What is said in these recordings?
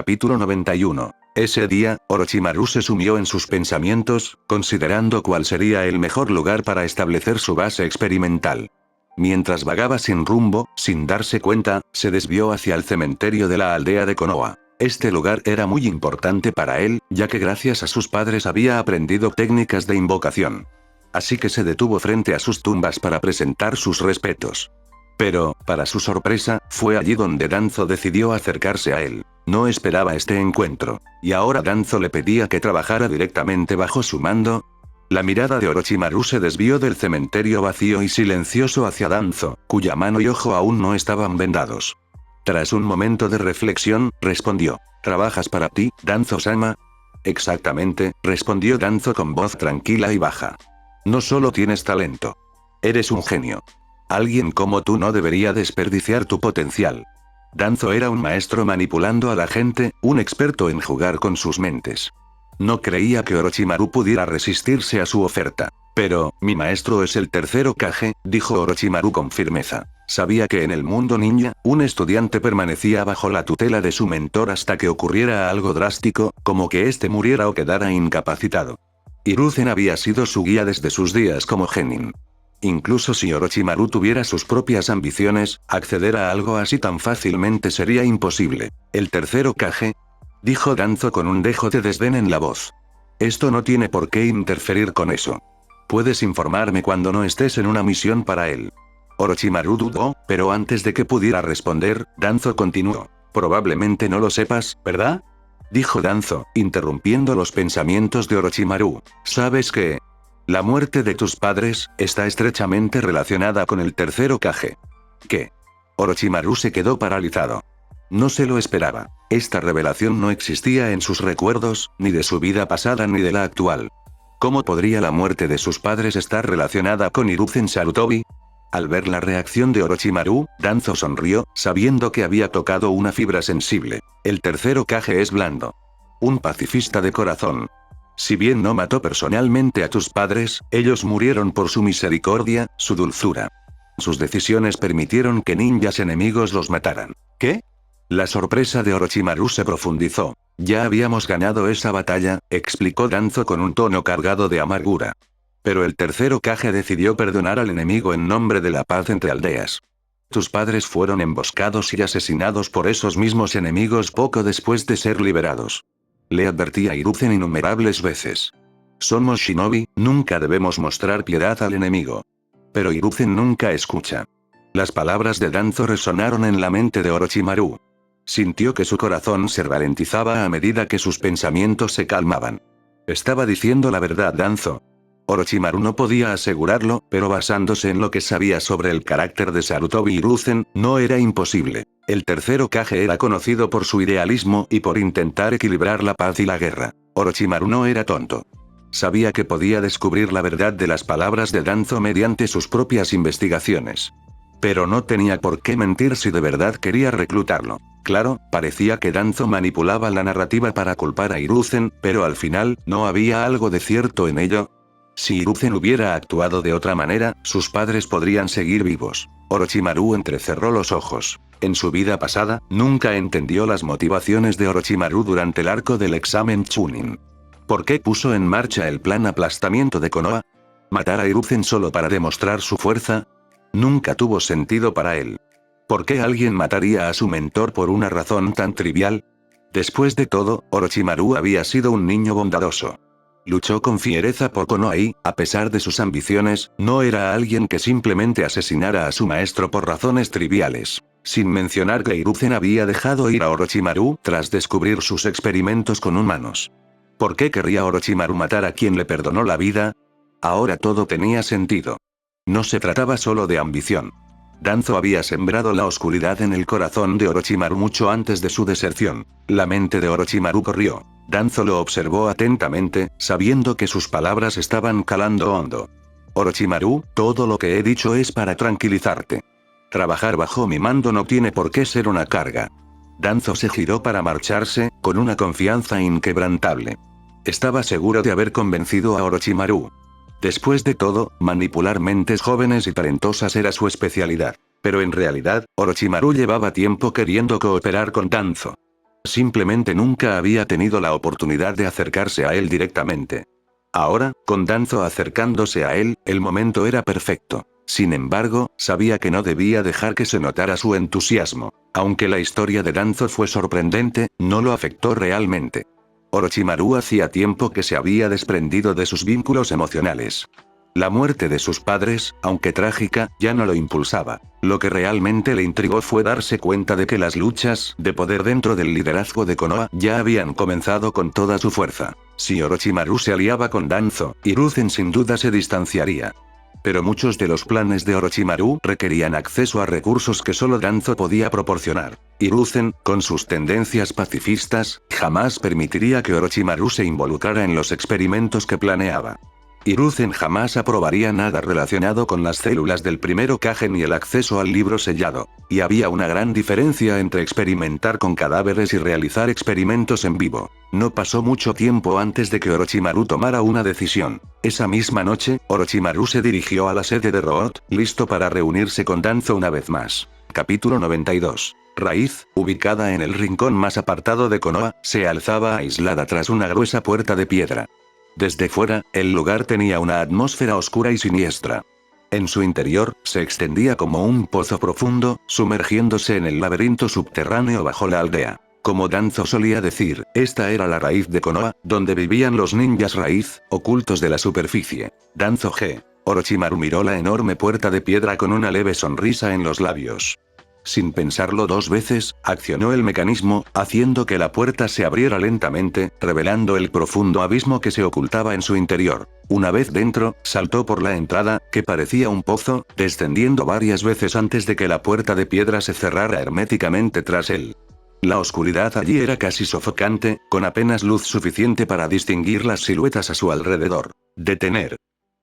Capítulo 91. Ese día, Orochimaru se sumió en sus pensamientos, considerando cuál sería el mejor lugar para establecer su base experimental. Mientras vagaba sin rumbo, sin darse cuenta, se desvió hacia el cementerio de la aldea de Konoha. Este lugar era muy importante para él, ya que gracias a sus padres había aprendido técnicas de invocación. Así que se detuvo frente a sus tumbas para presentar sus respetos. Pero, para su sorpresa, fue allí donde Danzo decidió acercarse a él. No esperaba este encuentro. Y ahora Danzo le pedía que trabajara directamente bajo su mando. La mirada de Orochimaru se desvió del cementerio vacío y silencioso hacia Danzo, cuya mano y ojo aún no estaban vendados. Tras un momento de reflexión, respondió: ¿Trabajas para ti, Danzo-sama? Exactamente, respondió Danzo con voz tranquila y baja. No solo tienes talento. Eres un genio. Alguien como tú no debería desperdiciar tu potencial. Danzo era un maestro manipulando a la gente, un experto en jugar con sus mentes. No creía que Orochimaru pudiera resistirse a su oferta. Pero, mi maestro es el tercer Hokage, dijo Orochimaru con firmeza. Sabía que en el mundo ninja, un estudiante permanecía bajo la tutela de su mentor hasta que ocurriera algo drástico, como que éste muriera o quedara incapacitado. Hiruzen había sido su guía desde sus días como genin. Incluso si Orochimaru tuviera sus propias ambiciones, acceder a algo así tan fácilmente sería imposible. ¿El tercer Hokage?, dijo Danzo con un dejo de desdén en la voz. Esto no tiene por qué interferir con eso. Puedes informarme cuando no estés en una misión para él. Orochimaru dudó, pero antes de que pudiera responder, Danzo continuó. Probablemente no lo sepas, ¿verdad?, dijo Danzo, interrumpiendo los pensamientos de Orochimaru. ¿Sabes qué? La muerte de tus padres está estrechamente relacionada con el tercer Hokage. ¿Qué? Orochimaru se quedó paralizado. No se lo esperaba. Esta revelación no existía en sus recuerdos, ni de su vida pasada ni de la actual. ¿Cómo podría la muerte de sus padres estar relacionada con Hiruzen Sarutobi? Al ver la reacción de Orochimaru, Danzo sonrió, sabiendo que había tocado una fibra sensible. El tercer Hokage es blando. Un pacifista de corazón. Si bien no mató personalmente a tus padres, ellos murieron por su misericordia, su dulzura. Sus decisiones permitieron que ninjas enemigos los mataran. ¿Qué? La sorpresa de Orochimaru se profundizó. Ya habíamos ganado esa batalla, explicó Danzo con un tono cargado de amargura. Pero el tercer Hokage decidió perdonar al enemigo en nombre de la paz entre aldeas. Tus padres fueron emboscados y asesinados por esos mismos enemigos poco después de ser liberados. Le advertí a Hiruzen innumerables veces. Somos shinobi, nunca debemos mostrar piedad al enemigo. Pero Hiruzen nunca escucha. Las palabras de Danzo resonaron en la mente de Orochimaru. Sintió que su corazón se ralentizaba a medida que sus pensamientos se calmaban. Estaba diciendo la verdad Danzo. Orochimaru no podía asegurarlo, pero basándose en lo que sabía sobre el carácter de Sarutobi Hiruzen, no era imposible. El tercer Hokage era conocido por su idealismo y por intentar equilibrar la paz y la guerra. Orochimaru no era tonto. Sabía que podía descubrir la verdad de las palabras de Danzo mediante sus propias investigaciones. Pero no tenía por qué mentir si de verdad quería reclutarlo. Claro, parecía que Danzo manipulaba la narrativa para culpar a Hiruzen, pero al final, ¿no había algo de cierto en ello? Si Hiruzen hubiera actuado de otra manera, sus padres podrían seguir vivos. Orochimaru entrecerró los ojos. En su vida pasada, nunca entendió las motivaciones de Orochimaru durante el arco del examen Chunin. ¿Por qué puso en marcha el plan aplastamiento de Konoha? ¿Matar a Hiruzen solo para demostrar su fuerza? Nunca tuvo sentido para él. ¿Por qué alguien mataría a su mentor por una razón tan trivial? Después de todo, Orochimaru había sido un niño bondadoso. Luchó con fiereza por Konoha y, a pesar de sus ambiciones, no era alguien que simplemente asesinara a su maestro por razones triviales. Sin mencionar que Hiruzen había dejado ir a Orochimaru tras descubrir sus experimentos con humanos. ¿Por qué querría Orochimaru matar a quien le perdonó la vida? Ahora todo tenía sentido. No se trataba solo de ambición. Danzo había sembrado la oscuridad en el corazón de Orochimaru mucho antes de su deserción. La mente de Orochimaru corrió. Danzo lo observó atentamente, sabiendo que sus palabras estaban calando hondo. Orochimaru, todo lo que he dicho es para tranquilizarte. Trabajar bajo mi mando no tiene por qué ser una carga. Danzo se giró para marcharse, con una confianza inquebrantable. Estaba seguro de haber convencido a Orochimaru. Después de todo, manipular mentes jóvenes y talentosas era su especialidad. Pero en realidad, Orochimaru llevaba tiempo queriendo cooperar con Danzo. Simplemente nunca había tenido la oportunidad de acercarse a él directamente. Ahora, con Danzo acercándose a él, el momento era perfecto. Sin embargo, sabía que no debía dejar que se notara su entusiasmo. Aunque la historia de Danzo fue sorprendente, no lo afectó realmente. Orochimaru hacía tiempo que se había desprendido de sus vínculos emocionales. La muerte de sus padres, aunque trágica, ya no lo impulsaba. Lo que realmente le intrigó fue darse cuenta de que las luchas de poder dentro del liderazgo de Konoha ya habían comenzado con toda su fuerza. Si Orochimaru se aliaba con Danzo, Hiruzen sin duda se distanciaría. Pero muchos de los planes de Orochimaru requerían acceso a recursos que solo Danzo podía proporcionar. Hiruzen, con sus tendencias pacifistas, jamás permitiría que Orochimaru se involucrara en los experimentos que planeaba. Hiruzen jamás aprobaría nada relacionado con las células del primer Hokage ni el acceso al libro sellado. Y había una gran diferencia entre experimentar con cadáveres y realizar experimentos en vivo. No pasó mucho tiempo antes de que Orochimaru tomara una decisión. Esa misma noche, Orochimaru se dirigió a la sede de Root, listo para reunirse con Danzo una vez más. Capítulo 92. Raíz, ubicada en el rincón más apartado de Konoha, se alzaba aislada tras una gruesa puerta de piedra. Desde fuera, el lugar tenía una atmósfera oscura y siniestra. En su interior, se extendía como un pozo profundo, sumergiéndose en el laberinto subterráneo bajo la aldea. Como Danzo solía decir, esta era la raíz de Konoha, donde vivían los ninjas raíz, ocultos de la superficie. Danzo G. Orochimaru miró la enorme puerta de piedra con una leve sonrisa en los labios. Sin pensarlo dos veces, accionó el mecanismo, haciendo que la puerta se abriera lentamente, revelando el profundo abismo que se ocultaba en su interior. Una vez dentro, saltó por la entrada, que parecía un pozo, descendiendo varias veces antes de que la puerta de piedra se cerrara herméticamente tras él. La oscuridad allí era casi sofocante, con apenas luz suficiente para distinguir las siluetas a su alrededor. Detener.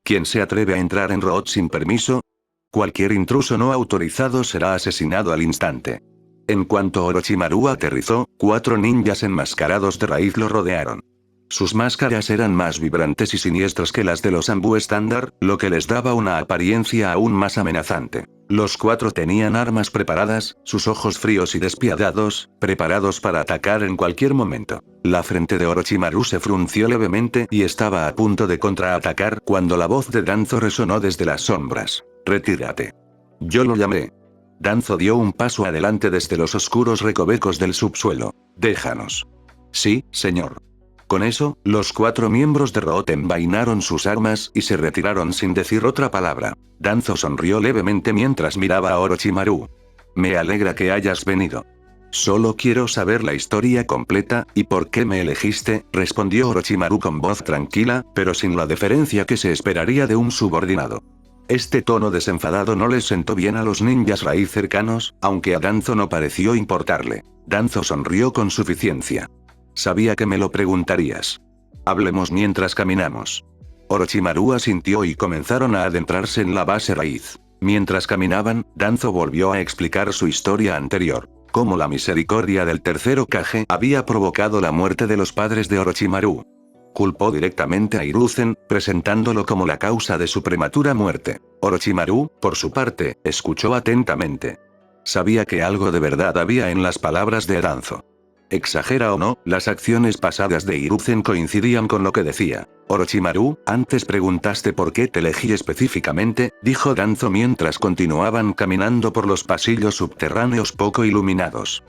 ¿Quién se atreve a entrar en Root sin permiso? Cualquier intruso no autorizado será asesinado al instante. En cuanto Orochimaru aterrizó, 4 ninjas enmascarados de raíz lo rodearon. Sus máscaras eran más vibrantes y siniestras que las de los Anbu estándar, lo que les daba una apariencia aún más amenazante. Los 4 tenían armas preparadas, sus ojos fríos y despiadados, preparados para atacar en cualquier momento. La frente de Orochimaru se frunció levemente y estaba a punto de contraatacar cuando la voz de Danzo resonó desde las sombras. Retírate. Yo lo llamé. Danzo dio un paso adelante desde los oscuros recovecos del subsuelo. Déjanos. Sí, señor. Con eso, los 4 miembros de Root envainaron sus armas y se retiraron sin decir otra palabra. Danzo sonrió levemente mientras miraba a Orochimaru. Me alegra que hayas venido. Solo quiero saber la historia completa, ¿y por qué me elegiste?, respondió Orochimaru con voz tranquila, pero sin la deferencia que se esperaría de un subordinado. Este tono desenfadado no les sentó bien a los ninjas raíz cercanos, aunque a Danzo no pareció importarle. Danzo sonrió con suficiencia. Sabía que me lo preguntarías. Hablemos mientras caminamos. Orochimaru asintió y comenzaron a adentrarse en la base raíz. Mientras caminaban, Danzo volvió a explicar su historia anterior. Cómo la misericordia del tercer Hokage había provocado la muerte de los padres de Orochimaru. Culpó directamente a Hiruzen, presentándolo como la causa de su prematura muerte. Orochimaru, por su parte, escuchó atentamente. Sabía que algo de verdad había en las palabras de Danzo. Exagera o no, las acciones pasadas de Hiruzen coincidían con lo que decía. Orochimaru, antes preguntaste por qué te elegí específicamente, dijo Danzo mientras continuaban caminando por los pasillos subterráneos poco iluminados.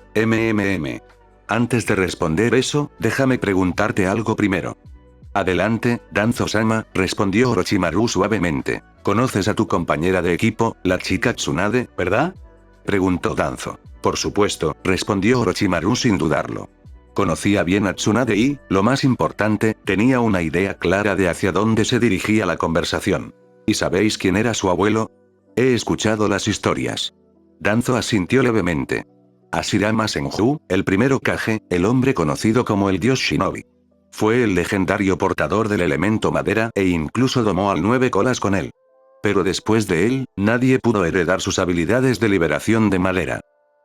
Antes de responder eso, déjame preguntarte algo primero. Adelante, Danzo-sama, respondió Orochimaru suavemente. ¿Conoces a tu compañera de equipo, la chica Tsunade, verdad?, preguntó Danzo. Por supuesto, respondió Orochimaru sin dudarlo. Conocía bien a Tsunade y, lo más importante, tenía una idea clara de hacia dónde se dirigía la conversación. ¿Y sabéis quién era su abuelo? He escuchado las historias. Danzo asintió levemente. Hashirama Senju, el primer Hokage, el hombre conocido como el dios Shinobi. Fue el legendario portador del elemento madera e incluso domó al 9 colas con él. Pero después de él, nadie pudo heredar sus habilidades de liberación de madera.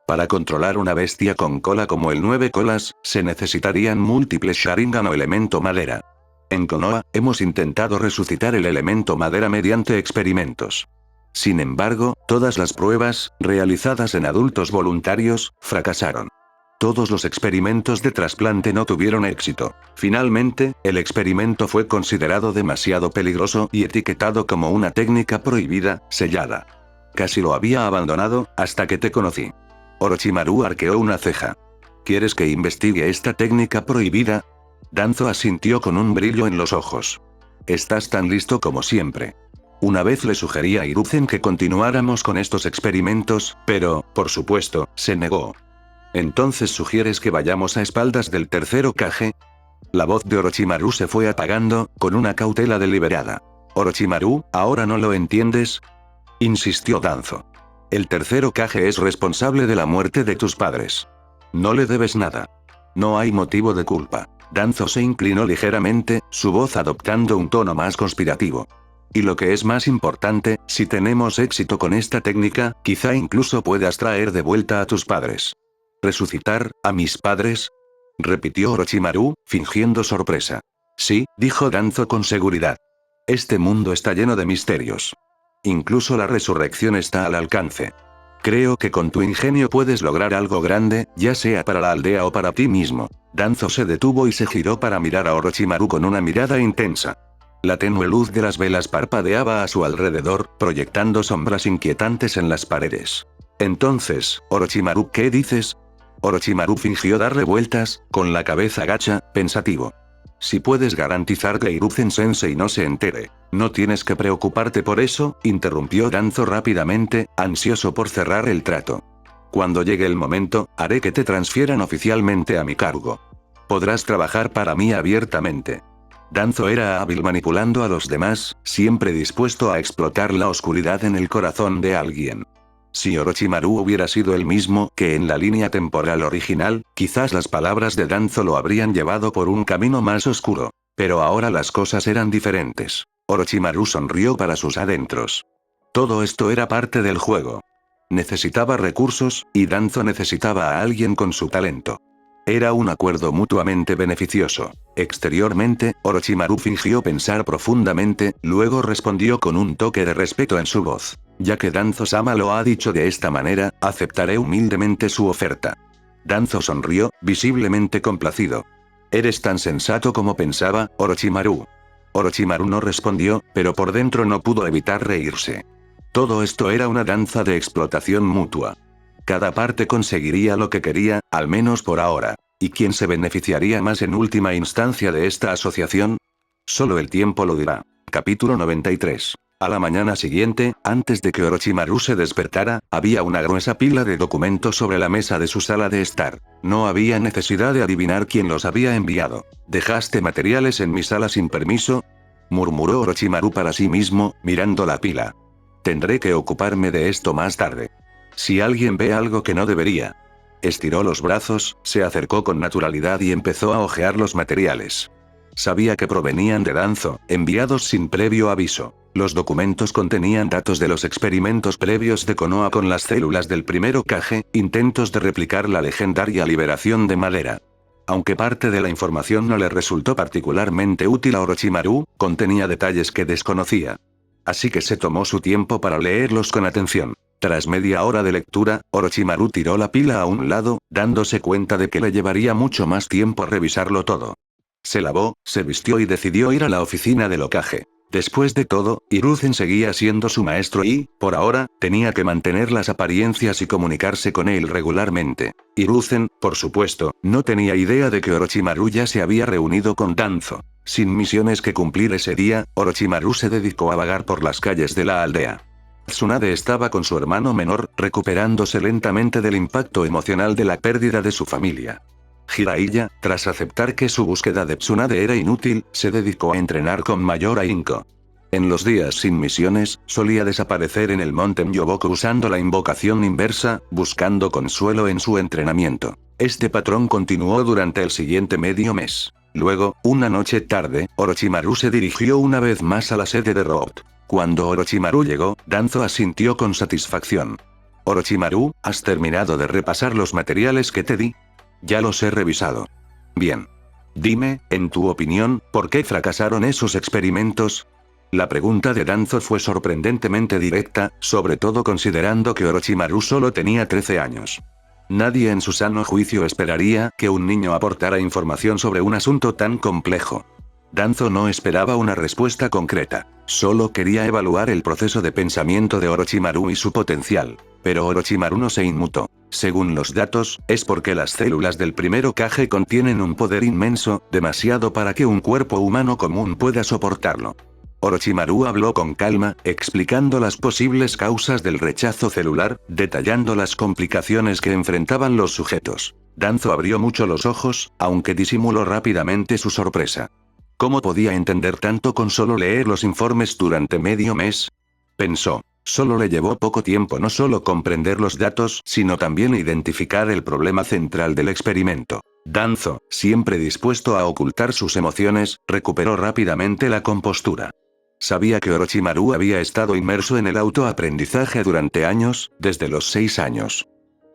Para controlar una bestia con cola como el 9 colas, se necesitarían múltiples Sharingan o elemento madera. En Konoha, hemos intentado resucitar el elemento madera mediante experimentos. Sin embargo, todas las pruebas, realizadas en adultos voluntarios, fracasaron. Todos los experimentos de trasplante no tuvieron éxito. Finalmente, el experimento fue considerado demasiado peligroso y etiquetado como una técnica prohibida, sellada. Casi lo había abandonado, hasta que te conocí. Orochimaru arqueó una ceja. ¿Quieres que investigue esta técnica prohibida? Danzo asintió con un brillo en los ojos. Estás tan listo como siempre. Una vez le sugerí a Hiruzen que continuáramos con estos experimentos, pero, por supuesto, se negó. ¿Entonces sugieres que vayamos a espaldas del tercer Hokage? La voz de Orochimaru se fue apagando, con una cautela deliberada. Orochimaru, ¿ahora no lo entiendes? Insistió Danzo. El tercer Hokage es responsable de la muerte de tus padres. No le debes nada. No hay motivo de culpa. Danzo se inclinó ligeramente, su voz adoptando un tono más conspirativo. Y lo que es más importante, si tenemos éxito con esta técnica, quizá incluso puedas traer de vuelta a tus padres. ¿Resucitar a mis padres? Repitió Orochimaru, fingiendo sorpresa. Sí, dijo Danzo con seguridad. Este mundo está lleno de misterios. Incluso la resurrección está al alcance. Creo que con tu ingenio puedes lograr algo grande, ya sea para la aldea o para ti mismo. Danzo se detuvo y se giró para mirar a Orochimaru con una mirada intensa. La tenue luz de las velas parpadeaba a su alrededor, proyectando sombras inquietantes en las paredes. Entonces, Orochimaru, ¿qué dices? Orochimaru fingió darle vueltas, con la cabeza gacha, pensativo. Si puedes garantizar que Hiruzen-sensei no se entere, no tienes que preocuparte por eso, interrumpió Danzo rápidamente, ansioso por cerrar el trato. Cuando llegue el momento, haré que te transfieran oficialmente a mi cargo. Podrás trabajar para mí abiertamente. Danzo era hábil manipulando a los demás, siempre dispuesto a explotar la oscuridad en el corazón de alguien. Si Orochimaru hubiera sido el mismo que en la línea temporal original, quizás las palabras de Danzo lo habrían llevado por un camino más oscuro. Pero ahora las cosas eran diferentes. Orochimaru sonrió para sus adentros. Todo esto era parte del juego. Necesitaba recursos, y Danzo necesitaba a alguien con su talento. Era un acuerdo mutuamente beneficioso. Exteriormente, Orochimaru fingió pensar profundamente, luego respondió con un toque de respeto en su voz. Ya que Danzo-sama lo ha dicho de esta manera, aceptaré humildemente su oferta. Danzo sonrió, visiblemente complacido. Eres tan sensato como pensaba, Orochimaru. Orochimaru no respondió, pero por dentro no pudo evitar reírse. Todo esto era una danza de explotación mutua. Cada parte conseguiría lo que quería, al menos por ahora. ¿Y quién se beneficiaría más en última instancia de esta asociación? Solo el tiempo lo dirá. Capítulo 93. A la mañana siguiente, antes de que Orochimaru se despertara, había una gruesa pila de documentos sobre la mesa de su sala de estar. No había necesidad de adivinar quién los había enviado. ¿Dejaste materiales en mi sala sin permiso? Murmuró Orochimaru para sí mismo, mirando la pila. Tendré que ocuparme de esto más tarde. Si alguien ve algo que no debería. Estiró los brazos, se acercó con naturalidad y empezó a hojear los materiales. Sabía que provenían de Danzo, enviados sin previo aviso. Los documentos contenían datos de los experimentos previos de Konoha con las células del primer Hokage, intentos de replicar la legendaria liberación de Madara. Aunque parte de la información no le resultó particularmente útil a Orochimaru, contenía detalles que desconocía. Así que se tomó su tiempo para leerlos con atención. Tras media hora de lectura, Orochimaru tiró la pila a un lado, dándose cuenta de que le llevaría mucho más tiempo revisarlo todo. Se lavó, se vistió y decidió ir a la oficina del Hokage. Después de todo, Hiruzen seguía siendo su maestro y, por ahora, tenía que mantener las apariencias y comunicarse con él regularmente. Hiruzen, por supuesto, no tenía idea de que Orochimaru ya se había reunido con Danzo. Sin misiones que cumplir ese día, Orochimaru se dedicó a vagar por las calles de la aldea. Tsunade estaba con su hermano menor, recuperándose lentamente del impacto emocional de la pérdida de su familia. Jiraiya, tras aceptar que su búsqueda de Tsunade era inútil, se dedicó a entrenar con mayor ahínco. En los días sin misiones, solía desaparecer en el monte Myoboku usando la invocación inversa, buscando consuelo en su entrenamiento. Este patrón continuó durante el siguiente medio mes. Luego, una noche tarde, Orochimaru se dirigió una vez más a la sede de Root. Cuando Orochimaru llegó, Danzo asintió con satisfacción. Orochimaru, ¿has terminado de repasar los materiales que te di? Ya los he revisado. Bien. Dime, en tu opinión, ¿por qué fracasaron esos experimentos? La pregunta de Danzo fue sorprendentemente directa, sobre todo considerando que Orochimaru solo tenía 13 años. Nadie en su sano juicio esperaría que un niño aportara información sobre un asunto tan complejo. Danzo no esperaba una respuesta concreta. Solo quería evaluar el proceso de pensamiento de Orochimaru y su potencial. Pero Orochimaru no se inmutó. Según los datos, es porque las células del primer Hokage contienen un poder inmenso, demasiado para que un cuerpo humano común pueda soportarlo. Orochimaru habló con calma, explicando las posibles causas del rechazo celular, detallando las complicaciones que enfrentaban los sujetos. Danzo abrió mucho los ojos, aunque disimuló rápidamente su sorpresa. ¿Cómo podía entender tanto con solo leer los informes durante medio mes? Pensó. Solo le llevó poco tiempo no solo comprender los datos, sino también identificar el problema central del experimento. Danzo, siempre dispuesto a ocultar sus emociones, recuperó rápidamente la compostura. Sabía que Orochimaru había estado inmerso en el autoaprendizaje durante años, desde los 6 años.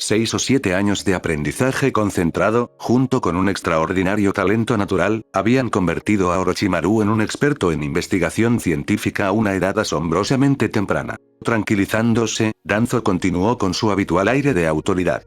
6 o 7 años de aprendizaje concentrado, junto con un extraordinario talento natural, habían convertido a Orochimaru en un experto en investigación científica a una edad asombrosamente temprana. Tranquilizándose, Danzo continuó con su habitual aire de autoridad.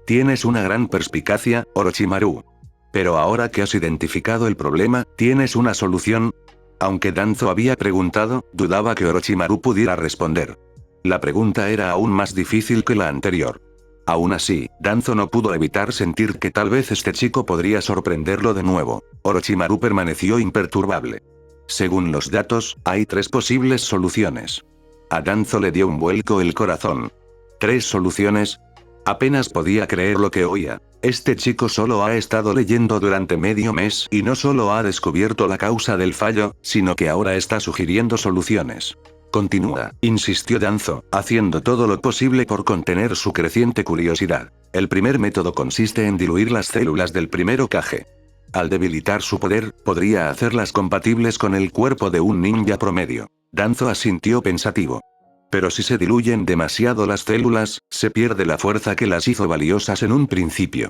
Tienes una gran perspicacia, Orochimaru. Pero ahora que has identificado el problema, ¿tienes una solución? Aunque Danzo había preguntado, dudaba que Orochimaru pudiera responder. La pregunta era aún más difícil que la anterior. Aún así, Danzo no pudo evitar sentir que tal vez este chico podría sorprenderlo de nuevo. Orochimaru permaneció imperturbable. Según los datos, hay 3 posibles soluciones. A Danzo le dio un vuelco el corazón. ¿3 soluciones? Apenas podía creer lo que oía. Este chico solo ha estado leyendo durante medio mes y no solo ha descubierto la causa del fallo, sino que ahora está sugiriendo soluciones. Continúa, insistió Danzo, haciendo todo lo posible por contener su creciente curiosidad. El primer método consiste en diluir las células del primer Hokage. Al debilitar su poder, podría hacerlas compatibles con el cuerpo de un ninja promedio. Danzo asintió pensativo. Pero si se diluyen demasiado las células, se pierde la fuerza que las hizo valiosas en un principio.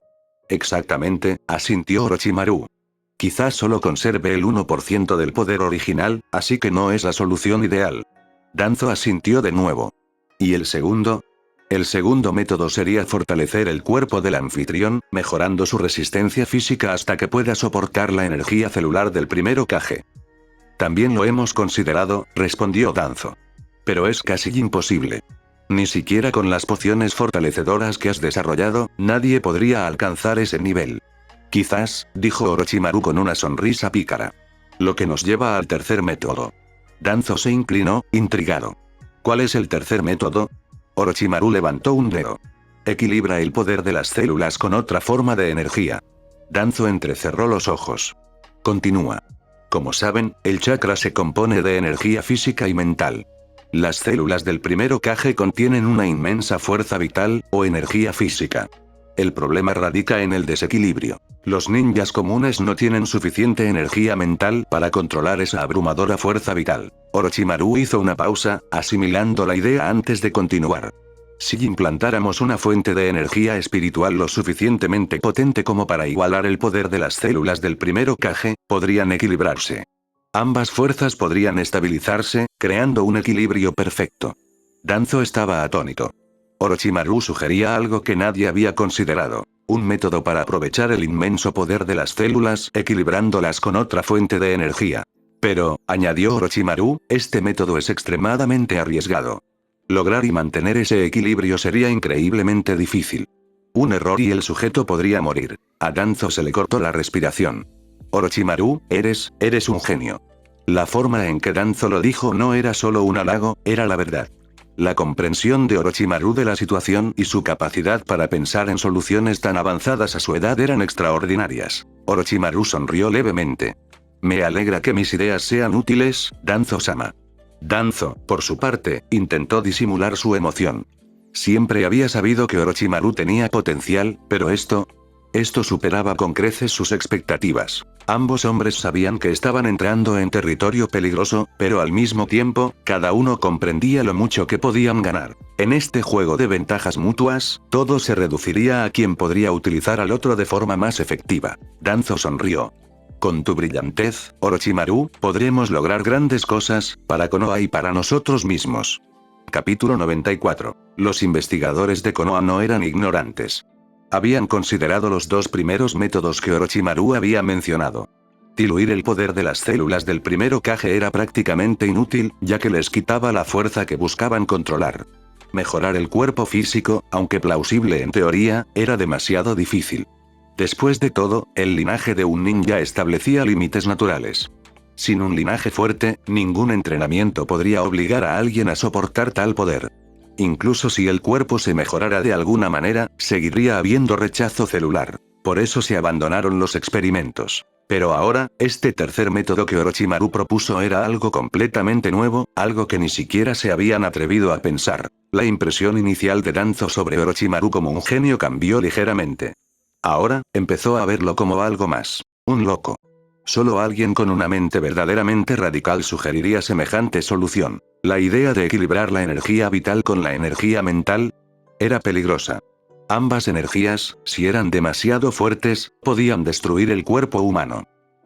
Exactamente, asintió Orochimaru. Quizás solo conserve el 1% del poder original, así que no es la solución ideal. Danzo asintió de nuevo. ¿Y el segundo? El segundo método sería fortalecer el cuerpo del anfitrión, mejorando su resistencia física hasta que pueda soportar la energía celular del primer Hokage. También lo hemos considerado, respondió Danzo. Pero es casi imposible. Ni siquiera con las pociones fortalecedoras que has desarrollado, nadie podría alcanzar ese nivel. Quizás, dijo Orochimaru con una sonrisa pícara. Lo que nos lleva al tercer método. Danzo se inclinó, intrigado. ¿Cuál es el tercer método? Orochimaru levantó un dedo. Equilibra el poder de las células con otra forma de energía. Danzo entrecerró los ojos. Continúa. Como saben, el chakra se compone de energía física y mental. Las células del primer Hokage contienen una inmensa fuerza vital, o energía física. El problema radica en el desequilibrio. Los ninjas comunes no tienen suficiente energía mental para controlar esa abrumadora fuerza vital. Orochimaru hizo una pausa, asimilando la idea antes de continuar. Si implantáramos una fuente de energía espiritual lo suficientemente potente como para igualar el poder de las células del primer Hokage, podrían equilibrarse. Ambas fuerzas podrían estabilizarse, creando un equilibrio perfecto. Danzo estaba atónito. Orochimaru sugería algo que nadie había considerado. Un método para aprovechar el inmenso poder de las células, equilibrándolas con otra fuente de energía. Pero, añadió Orochimaru, este método es extremadamente arriesgado. Lograr y mantener ese equilibrio sería increíblemente difícil. Un error y el sujeto podría morir. A Danzo se le cortó la respiración. Orochimaru, eres un genio. La forma en que Danzo lo dijo no era solo un halago, era la verdad. La comprensión de Orochimaru de la situación y su capacidad para pensar en soluciones tan avanzadas a su edad eran extraordinarias. Orochimaru sonrió levemente. Me alegra que mis ideas sean útiles, Danzo-sama. Danzo, por su parte, intentó disimular su emoción. Siempre había sabido que Orochimaru tenía potencial, pero esto superaba con creces sus expectativas. Ambos hombres sabían que estaban entrando en territorio peligroso, pero al mismo tiempo, cada uno comprendía lo mucho que podían ganar. En este juego de ventajas mutuas, todo se reduciría a quien podría utilizar al otro de forma más efectiva. Danzo sonrió. Con tu brillantez, Orochimaru, podremos lograr grandes cosas, para Konoha y para nosotros mismos. Capítulo 94. Los investigadores de Konoha no eran ignorantes. Habían considerado los dos primeros métodos que Orochimaru había mencionado. Diluir el poder de las células del primero Kage era prácticamente inútil, ya que les quitaba la fuerza que buscaban controlar. Mejorar el cuerpo físico, aunque plausible en teoría, era demasiado difícil. Después de todo, el linaje de un ninja establecía límites naturales. Sin un linaje fuerte, ningún entrenamiento podría obligar a alguien a soportar tal poder. Incluso si el cuerpo se mejorara de alguna manera, seguiría habiendo rechazo celular. Por eso se abandonaron los experimentos. Pero ahora, este tercer método que Orochimaru propuso era algo completamente nuevo, algo que ni siquiera se habían atrevido a pensar. La impresión inicial de Danzo sobre Orochimaru como un genio cambió ligeramente. Ahora, empezó a verlo como algo más. Un loco. Solo alguien con una mente verdaderamente radical sugeriría semejante solución. La idea de equilibrar la energía vital con la energía mental era peligrosa. Ambas energías, si eran demasiado fuertes, podían destruir el cuerpo humano.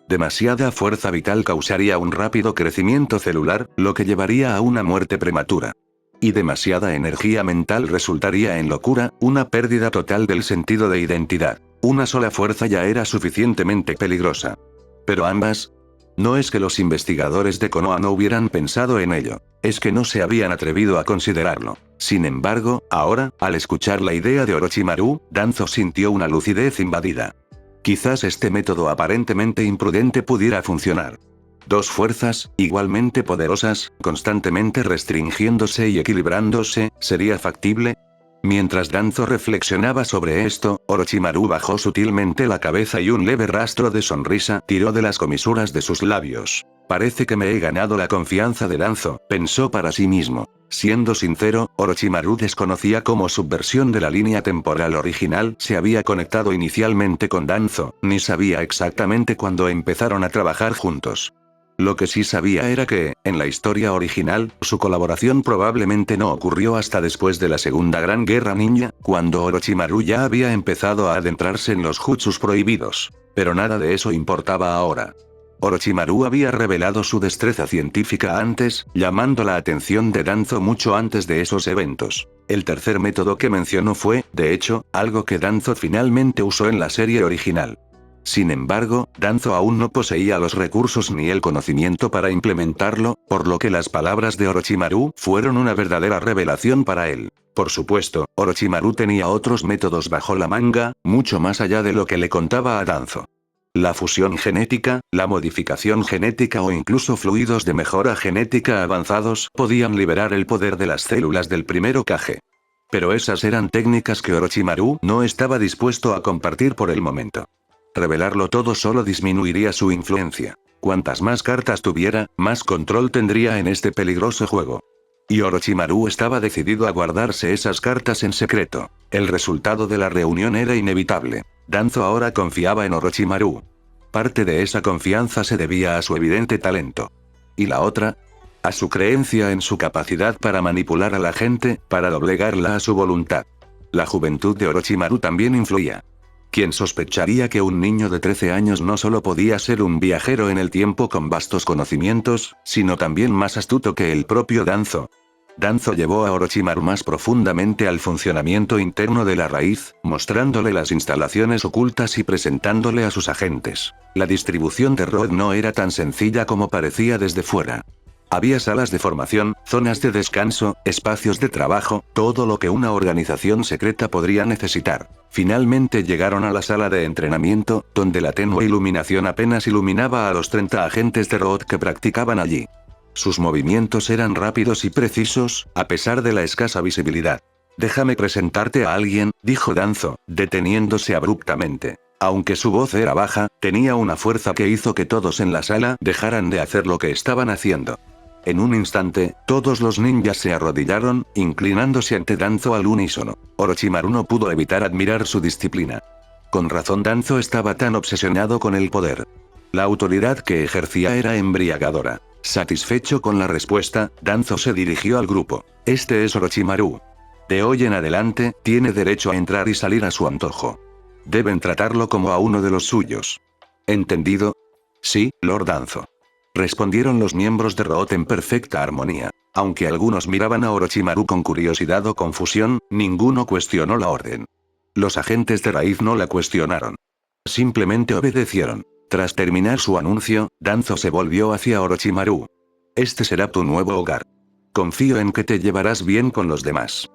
Demasiada fuerza vital causaría un rápido crecimiento celular, lo que llevaría a una muerte prematura. Y demasiada energía mental resultaría en locura, una pérdida total del sentido de identidad. Una sola fuerza ya era suficientemente peligrosa. Pero ambas... No es que los investigadores de Konoha no hubieran pensado en ello, es que no se habían atrevido a considerarlo. Sin embargo, ahora, al escuchar la idea de Orochimaru, Danzo sintió una lucidez invadida. Quizás este método aparentemente imprudente pudiera funcionar. Dos fuerzas, igualmente poderosas, constantemente restringiéndose y equilibrándose, ¿sería factible? Mientras Danzo reflexionaba sobre esto, Orochimaru bajó sutilmente la cabeza y un leve rastro de sonrisa tiró de las comisuras de sus labios. Parece que me he ganado la confianza de Danzo, pensó para sí mismo. Siendo sincero, Orochimaru desconocía cómo su versión de la línea temporal original se había conectado inicialmente con Danzo, ni sabía exactamente cuándo empezaron a trabajar juntos. Lo que sí sabía era que, en la historia original, su colaboración probablemente no ocurrió hasta después de la Segunda Gran Guerra Ninja, cuando Orochimaru ya había empezado a adentrarse en los jutsus prohibidos. Pero nada de eso importaba ahora. Orochimaru había revelado su destreza científica antes, llamando la atención de Danzo mucho antes de esos eventos. El tercer método que mencionó fue, de hecho, algo que Danzo finalmente usó en la serie original. Sin embargo, Danzo aún no poseía los recursos ni el conocimiento para implementarlo, por lo que las palabras de Orochimaru fueron una verdadera revelación para él. Por supuesto, Orochimaru tenía otros métodos bajo la manga, mucho más allá de lo que le contaba a Danzo. La fusión genética, la modificación genética o incluso fluidos de mejora genética avanzados podían liberar el poder de las células del primero Kage. Pero esas eran técnicas que Orochimaru no estaba dispuesto a compartir por el momento. Revelarlo todo solo disminuiría su influencia. Cuantas más cartas tuviera, más control tendría en este peligroso juego. Y Orochimaru estaba decidido a guardarse esas cartas en secreto. El resultado de la reunión era inevitable. Danzo ahora confiaba en Orochimaru. Parte de esa confianza se debía a su evidente talento. ¿Y la otra? A su creencia en su capacidad para manipular a la gente, para doblegarla a su voluntad. La juventud de Orochimaru también influía. ¿Quién sospecharía que un niño de 13 años no solo podía ser un viajero en el tiempo con vastos conocimientos, sino también más astuto que el propio Danzo? Danzo llevó a Orochimaru más profundamente al funcionamiento interno de la raíz, mostrándole las instalaciones ocultas y presentándole a sus agentes. La distribución de Road no era tan sencilla como parecía desde fuera. Había salas de formación, zonas de descanso, espacios de trabajo, todo lo que una organización secreta podría necesitar. Finalmente llegaron a la sala de entrenamiento, donde la tenue iluminación apenas iluminaba a los 30 agentes de Road que practicaban allí. Sus movimientos eran rápidos y precisos, a pesar de la escasa visibilidad. «Déjame presentarte a alguien», dijo Danzo, deteniéndose abruptamente. Aunque su voz era baja, tenía una fuerza que hizo que todos en la sala dejaran de hacer lo que estaban haciendo. En un instante, todos los ninjas se arrodillaron, inclinándose ante Danzo al unísono. Orochimaru no pudo evitar admirar su disciplina. Con razón Danzo estaba tan obsesionado con el poder. La autoridad que ejercía era embriagadora. Satisfecho con la respuesta, Danzo se dirigió al grupo. «Este es Orochimaru. De hoy en adelante, tiene derecho a entrar y salir a su antojo. Deben tratarlo como a uno de los suyos». «¿Entendido?» «Sí, Lord Danzo», respondieron los miembros de Root en perfecta armonía. Aunque algunos miraban a Orochimaru con curiosidad o confusión, ninguno cuestionó la orden. Los agentes de raíz no la cuestionaron. Simplemente obedecieron. Tras terminar su anuncio, Danzo se volvió hacia Orochimaru. Este será tu nuevo hogar. Confío en que te llevarás bien con los demás.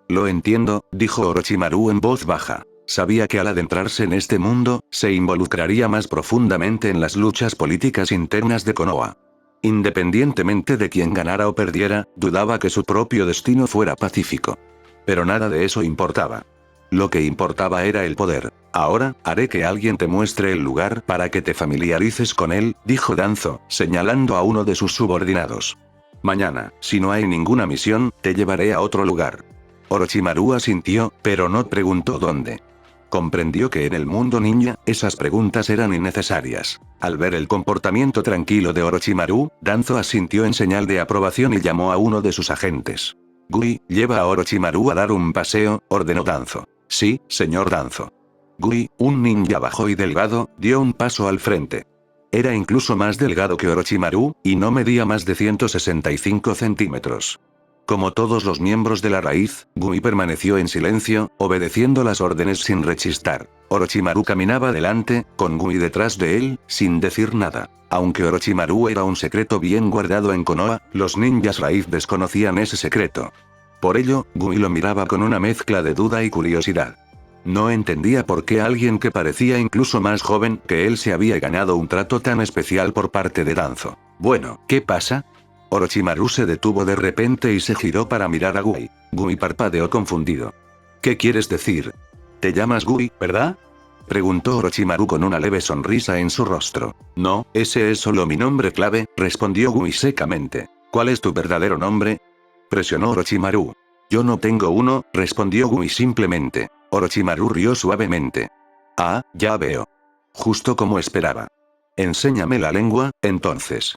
Lo entiendo, dijo Orochimaru en voz baja. Sabía que al adentrarse en este mundo, se involucraría más profundamente en las luchas políticas internas de Konoha. Independientemente de quién ganara o perdiera, dudaba que su propio destino fuera pacífico. Pero nada de eso importaba. Lo que importaba era el poder. Ahora, haré que alguien te muestre el lugar para que te familiarices con él, dijo Danzo, señalando a uno de sus subordinados. Mañana, si no hay ninguna misión, te llevaré a otro lugar. Orochimaru asintió, pero no preguntó dónde. Comprendió que en el mundo ninja, esas preguntas eran innecesarias. Al ver el comportamiento tranquilo de Orochimaru, Danzo asintió en señal de aprobación y llamó a uno de sus agentes. Gui, lleva a Orochimaru a dar un paseo, ordenó Danzo. Sí, señor Danzo. Gui, un ninja bajo y delgado, dio un paso al frente. Era incluso más delgado que Orochimaru, y no medía más de 165 centímetros. Como todos los miembros de la raíz, Gui permaneció en silencio, obedeciendo las órdenes sin rechistar. Orochimaru caminaba delante, con Gui detrás de él, sin decir nada. Aunque Orochimaru era un secreto bien guardado en Konoha, los ninjas raíz desconocían ese secreto. Por ello, Gui lo miraba con una mezcla de duda y curiosidad. No entendía por qué alguien que parecía incluso más joven que él se había ganado un trato tan especial por parte de Danzo. Bueno, ¿qué pasa? Orochimaru se detuvo de repente y se giró para mirar a Gui. Gui parpadeó confundido. ¿Qué quieres decir? Te llamas Gui, ¿verdad? Preguntó Orochimaru con una leve sonrisa en su rostro. No, ese es solo mi nombre clave, respondió Gui secamente. ¿Cuál es tu verdadero nombre? Presionó Orochimaru. Yo no tengo uno, respondió Gui simplemente. Orochimaru rió suavemente. Ah, ya veo. Justo como esperaba. Enséñame la lengua, entonces.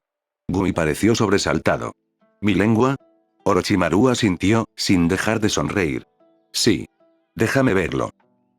Gui pareció sobresaltado. ¿Mi lengua? Orochimaru asintió, sin dejar de sonreír. Sí. Déjame verlo.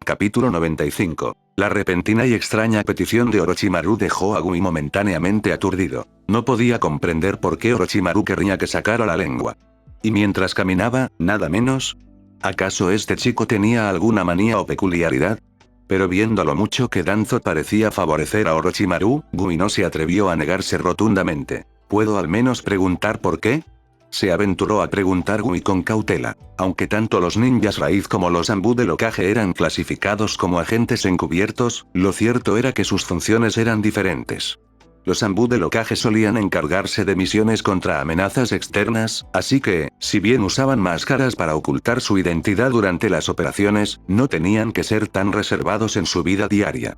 Capítulo 95. La repentina y extraña petición de Orochimaru dejó a Gui momentáneamente aturdido. No podía comprender por qué Orochimaru querría que sacara la lengua. Y mientras caminaba, nada menos. ¿Acaso este chico tenía alguna manía o peculiaridad? Pero viendo lo mucho que Danzo parecía favorecer a Orochimaru, Gui no se atrevió a negarse rotundamente. ¿Puedo al menos preguntar por qué? Se aventuró a preguntar Gui con cautela. Aunque tanto los ninjas raíz como los Anbu del Hokage eran clasificados como agentes encubiertos, lo cierto era que sus funciones eran diferentes. Los Anbu del Hokage solían encargarse de misiones contra amenazas externas, así que, si bien usaban máscaras para ocultar su identidad durante las operaciones, no tenían que ser tan reservados en su vida diaria.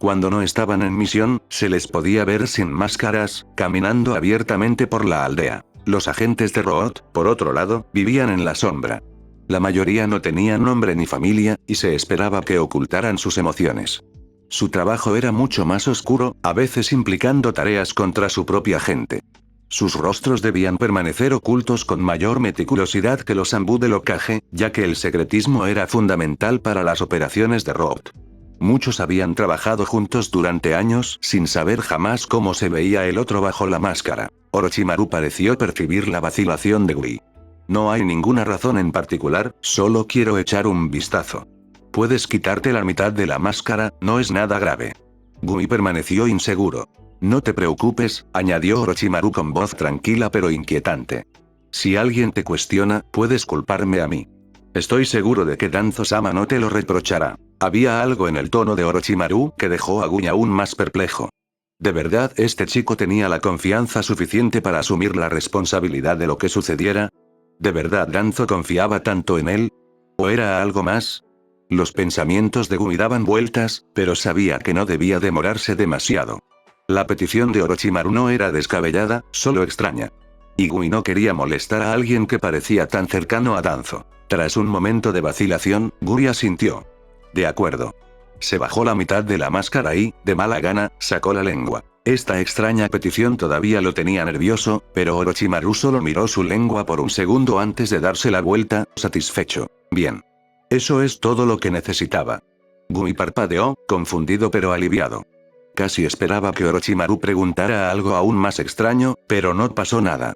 Cuando no estaban en misión, se les podía ver sin máscaras, caminando abiertamente por la aldea. Los agentes de Root, por otro lado, vivían en la sombra. La mayoría no tenían nombre ni familia, y se esperaba que ocultaran sus emociones. Su trabajo era mucho más oscuro, a veces implicando tareas contra su propia gente. Sus rostros debían permanecer ocultos con mayor meticulosidad que los Anbu del Hokage, ya que el secretismo era fundamental para las operaciones de Root. Muchos habían trabajado juntos durante años sin saber jamás cómo se veía el otro bajo la máscara. Orochimaru pareció percibir la vacilación de Gui. No hay ninguna razón en particular, solo quiero echar un vistazo. Puedes quitarte la mitad de la máscara, no es nada grave. Gui permaneció inseguro. No te preocupes, añadió Orochimaru con voz tranquila pero inquietante. Si alguien te cuestiona, puedes culparme a mí. Estoy seguro de que Danzo-sama no te lo reprochará. Había algo en el tono de Orochimaru que dejó a Gui aún más perplejo. ¿De verdad este chico tenía la confianza suficiente para asumir la responsabilidad de lo que sucediera? ¿De verdad Danzo confiaba tanto en él? ¿O era algo más? Los pensamientos de Gui daban vueltas, pero sabía que no debía demorarse demasiado. La petición de Orochimaru no era descabellada, solo extraña. Y Gui no quería molestar a alguien que parecía tan cercano a Danzo. Tras un momento de vacilación, Gui asintió. De acuerdo. Se bajó la mitad de la máscara y, de mala gana, sacó la lengua. Esta extraña petición todavía lo tenía nervioso, pero Orochimaru solo miró su lengua por un segundo antes de darse la vuelta, satisfecho. Bien. Eso es todo lo que necesitaba. Gui parpadeó, confundido pero aliviado. Casi esperaba que Orochimaru preguntara algo aún más extraño, pero no pasó nada.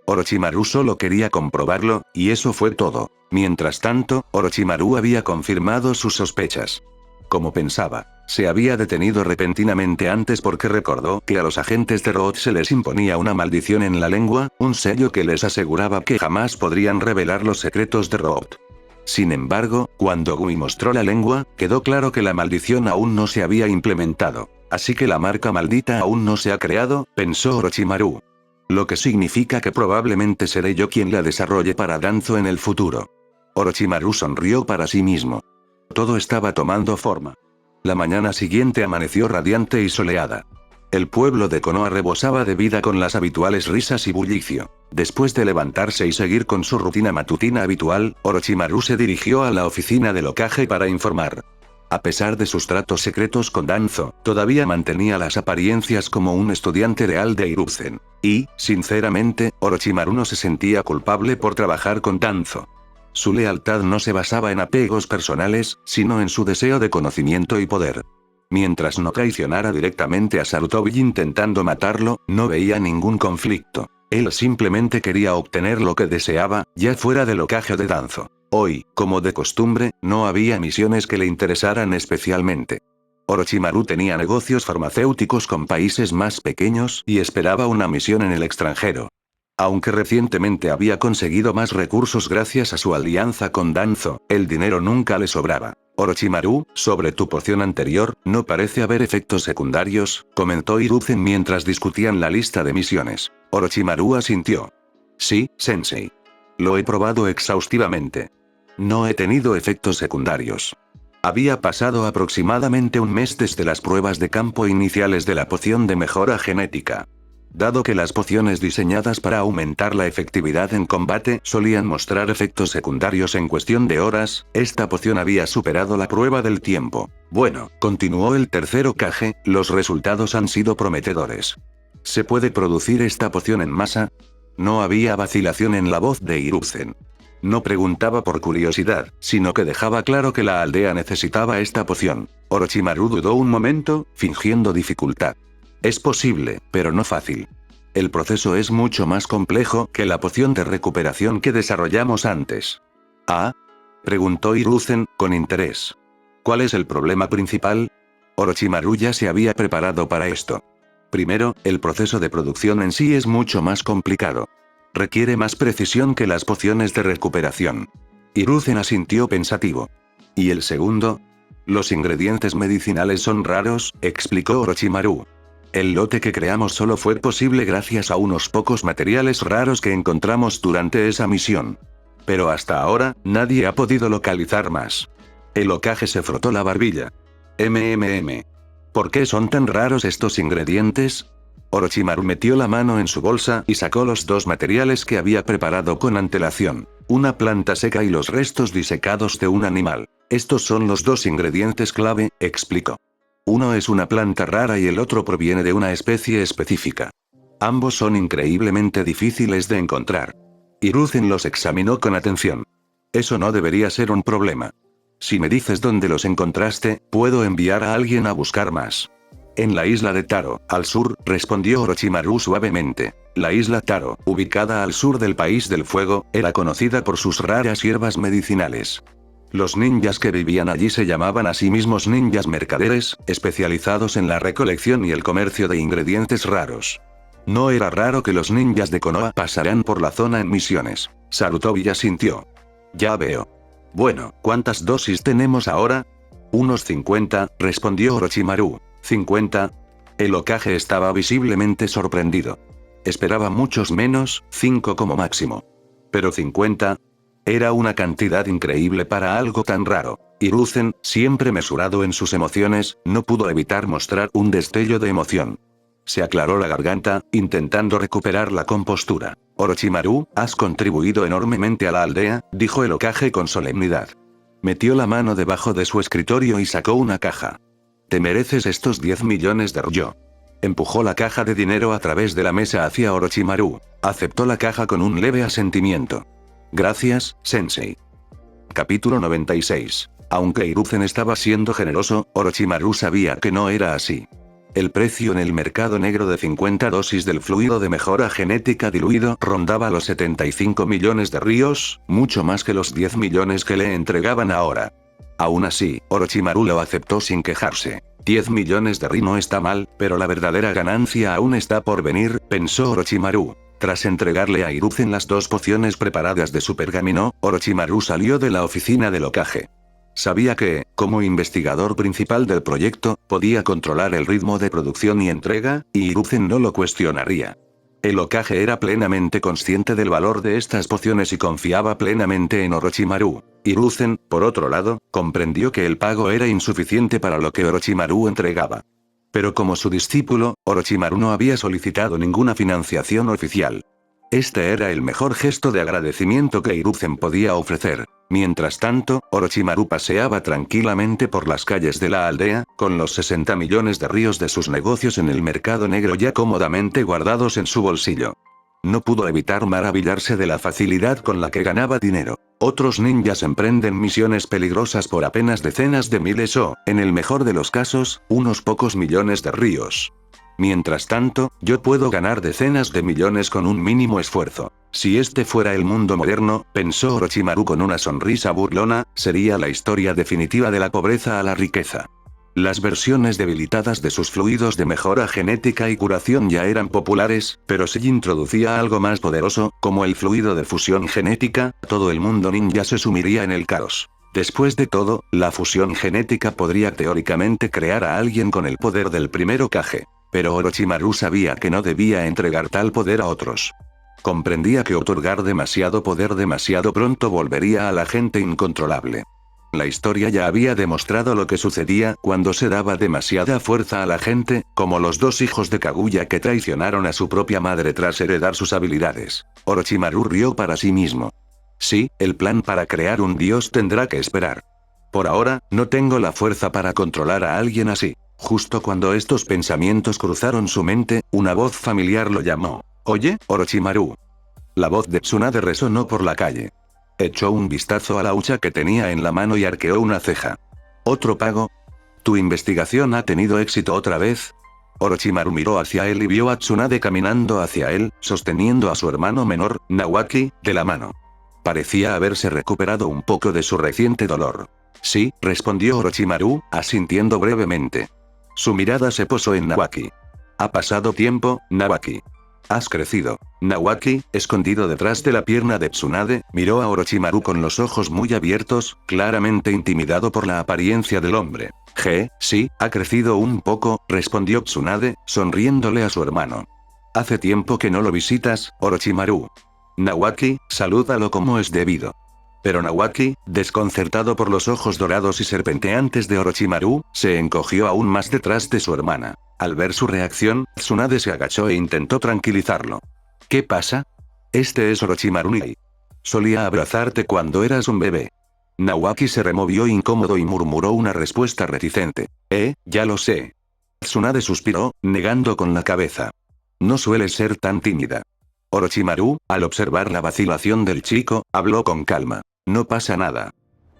Orochimaru solo quería comprobarlo, y eso fue todo. Mientras tanto, Orochimaru había confirmado sus sospechas. Como pensaba, se había detenido repentinamente antes porque recordó que a los agentes de Roth se les imponía una maldición en la lengua, un sello que les aseguraba que jamás podrían revelar los secretos de Roth. Sin embargo, cuando Gui mostró la lengua, quedó claro que la maldición aún no se había implementado. Así que la marca maldita aún no se ha creado, pensó Orochimaru. Lo que significa que probablemente seré yo quien la desarrolle para Danzo en el futuro. Orochimaru sonrió para sí mismo. Todo estaba tomando forma. La mañana siguiente amaneció radiante y soleada. El pueblo de Konoha rebosaba de vida con las habituales risas y bullicio. Después de levantarse y seguir con su rutina matutina habitual, Orochimaru se dirigió a la oficina del Hokage para informar. A pesar de sus tratos secretos con Danzo, todavía mantenía las apariencias como un estudiante real de Hiruzen. Y, sinceramente, Orochimaru no se sentía culpable por trabajar con Danzo. Su lealtad no se basaba en apegos personales, sino en su deseo de conocimiento y poder. Mientras no traicionara directamente a Sarutobi intentando matarlo, no veía ningún conflicto. Él simplemente quería obtener lo que deseaba, ya fuera del Hokage de Danzo. Hoy, como de costumbre, no había misiones que le interesaran especialmente. Orochimaru tenía negocios farmacéuticos con países más pequeños y esperaba una misión en el extranjero. Aunque recientemente había conseguido más recursos gracias a su alianza con Danzo, el dinero nunca le sobraba. Orochimaru, sobre tu poción anterior, no parece haber efectos secundarios, comentó Hiruzen mientras discutían la lista de misiones. Orochimaru asintió. Sí, sensei. Lo he probado exhaustivamente. No he tenido efectos secundarios. Había pasado aproximadamente un mes desde las pruebas de campo iniciales de la poción de mejora genética. Dado que las pociones diseñadas para aumentar la efectividad en combate solían mostrar efectos secundarios en cuestión de horas, esta poción había superado la prueba del tiempo. Bueno, continuó el tercer Hokage, los resultados han sido prometedores. ¿Se puede producir esta poción en masa? No había vacilación en la voz de Hiruzen. No preguntaba por curiosidad, sino que dejaba claro que la aldea necesitaba esta poción. Orochimaru dudó un momento, fingiendo dificultad. Es posible, pero no fácil. El proceso es mucho más complejo que la poción de recuperación que desarrollamos antes. ¿Ah? Preguntó Hiruzen, con interés. ¿Cuál es el problema principal? Orochimaru ya se había preparado para esto. Primero, el proceso de producción en sí es mucho más complicado. Requiere más precisión que las pociones de recuperación. Hiruzen asintió pensativo. ¿Y el segundo? Los ingredientes medicinales son raros, explicó Orochimaru. El lote que creamos solo fue posible gracias a unos pocos materiales raros que encontramos durante esa misión. Pero hasta ahora, nadie ha podido localizar más. El Hokage se frotó la barbilla. ¿Por qué son tan raros estos ingredientes? Orochimaru metió la mano en su bolsa y sacó los dos materiales que había preparado con antelación. Una planta seca y los restos disecados de un animal. Estos son los dos ingredientes clave, explicó. Uno es una planta rara y el otro proviene de una especie específica. Ambos son increíblemente difíciles de encontrar. Hiruzen los examinó con atención. Eso no debería ser un problema. Si me dices dónde los encontraste, puedo enviar a alguien a buscar más. En la isla de Taro, al sur, respondió Orochimaru suavemente. La isla Taro, ubicada al sur del País del Fuego, era conocida por sus raras hierbas medicinales. Los ninjas que vivían allí se llamaban a sí mismos ninjas mercaderes, especializados en la recolección y el comercio de ingredientes raros. No era raro que los ninjas de Konoha pasaran por la zona en misiones. Sarutobi asintió. Ya veo. Bueno, ¿cuántas dosis tenemos ahora? Unos 50, respondió Orochimaru. ¿50? El Hokage estaba visiblemente sorprendido. Esperaba muchos menos, 5 como máximo. Pero 50... Era una cantidad increíble para algo tan raro. Hiruzen, siempre mesurado en sus emociones, no pudo evitar mostrar un destello de emoción. Se aclaró la garganta, intentando recuperar la compostura. Orochimaru, has contribuido enormemente a la aldea, dijo el Hokage con solemnidad. Metió la mano debajo de su escritorio y sacó una caja. Te mereces estos 10 millones de ryo. Empujó la caja de dinero a través de la mesa hacia Orochimaru. Aceptó la caja con un leve asentimiento. Gracias, sensei. Capítulo 96. Aunque Hiruzen estaba siendo generoso, Orochimaru sabía que no era así. El precio en el mercado negro de 50 dosis del fluido de mejora genética diluido rondaba los 75 millones de rios, mucho más que los 10 millones que le entregaban ahora. Aún así, Orochimaru lo aceptó sin quejarse. 10 millones de ri no está mal, pero la verdadera ganancia aún está por venir, pensó Orochimaru. Tras entregarle a Hiruzen las 2 pociones preparadas de su pergamino, Orochimaru salió de la oficina del Hokage. Sabía que, como investigador principal del proyecto, podía controlar el ritmo de producción y entrega, y Hiruzen no lo cuestionaría. El Hokage era plenamente consciente del valor de estas pociones y confiaba plenamente en Orochimaru. Hiruzen, por otro lado, comprendió que el pago era insuficiente para lo que Orochimaru entregaba. Pero como su discípulo, Orochimaru no había solicitado ninguna financiación oficial. Este era el mejor gesto de agradecimiento que Hiruzen podía ofrecer. Mientras tanto, Orochimaru paseaba tranquilamente por las calles de la aldea, con los 60 millones de rios de sus negocios en el mercado negro ya cómodamente guardados en su bolsillo. No pudo evitar maravillarse de la facilidad con la que ganaba dinero. Otros ninjas emprenden misiones peligrosas por apenas decenas de miles o, en el mejor de los casos, unos pocos millones de rios. Mientras tanto, yo puedo ganar decenas de millones con un mínimo esfuerzo. Si este fuera el mundo moderno, pensó Orochimaru con una sonrisa burlona, sería la historia definitiva de la pobreza a la riqueza. Las versiones debilitadas de sus fluidos de mejora genética y curación ya eran populares, pero si introducía algo más poderoso, como el fluido de fusión genética, todo el mundo ninja se sumiría en el caos. Después de todo, la fusión genética podría teóricamente crear a alguien con el poder del primer Hokage. Pero Orochimaru sabía que no debía entregar tal poder a otros. Comprendía que otorgar demasiado poder demasiado pronto volvería a la gente incontrolable. La historia ya había demostrado lo que sucedía cuando se daba demasiada fuerza a la gente, como los 2 hijos de Kaguya que traicionaron a su propia madre tras heredar sus habilidades. Orochimaru rió para sí mismo. Sí, el plan para crear un dios tendrá que esperar. Por ahora, no tengo la fuerza para controlar a alguien así. Justo cuando estos pensamientos cruzaron su mente, una voz familiar lo llamó. «Oye, Orochimaru». La voz de Tsunade resonó por la calle. Echó un vistazo a la hucha que tenía en la mano y arqueó una ceja. ¿Otro pago? ¿Tu investigación ha tenido éxito otra vez? Orochimaru miró hacia él y vio a Tsunade caminando hacia él, sosteniendo a su hermano menor, Nawaki, de la mano. Parecía haberse recuperado un poco de su reciente dolor. Sí, respondió Orochimaru, asintiendo brevemente. Su mirada se posó en Nawaki. Ha pasado tiempo, Nawaki. Has crecido. Nawaki, escondido detrás de la pierna de Tsunade, miró a Orochimaru con los ojos muy abiertos, claramente intimidado por la apariencia del hombre. Sí, ha crecido un poco, respondió Tsunade, sonriéndole a su hermano. Hace tiempo que no lo visitas, Orochimaru. Nawaki, salúdalo como es debido. Pero Nawaki, desconcertado por los ojos dorados y serpenteantes de Orochimaru, se encogió aún más detrás de su hermana. Al ver su reacción, Tsunade se agachó e intentó tranquilizarlo. ¿Qué pasa? Este es Orochimaru Nii. Solía abrazarte cuando eras un bebé. Nawaki se removió incómodo y murmuró una respuesta reticente. Ya lo sé. Tsunade suspiró, negando con la cabeza. No sueles ser tan tímida. Orochimaru, al observar la vacilación del chico, habló con calma. No pasa nada.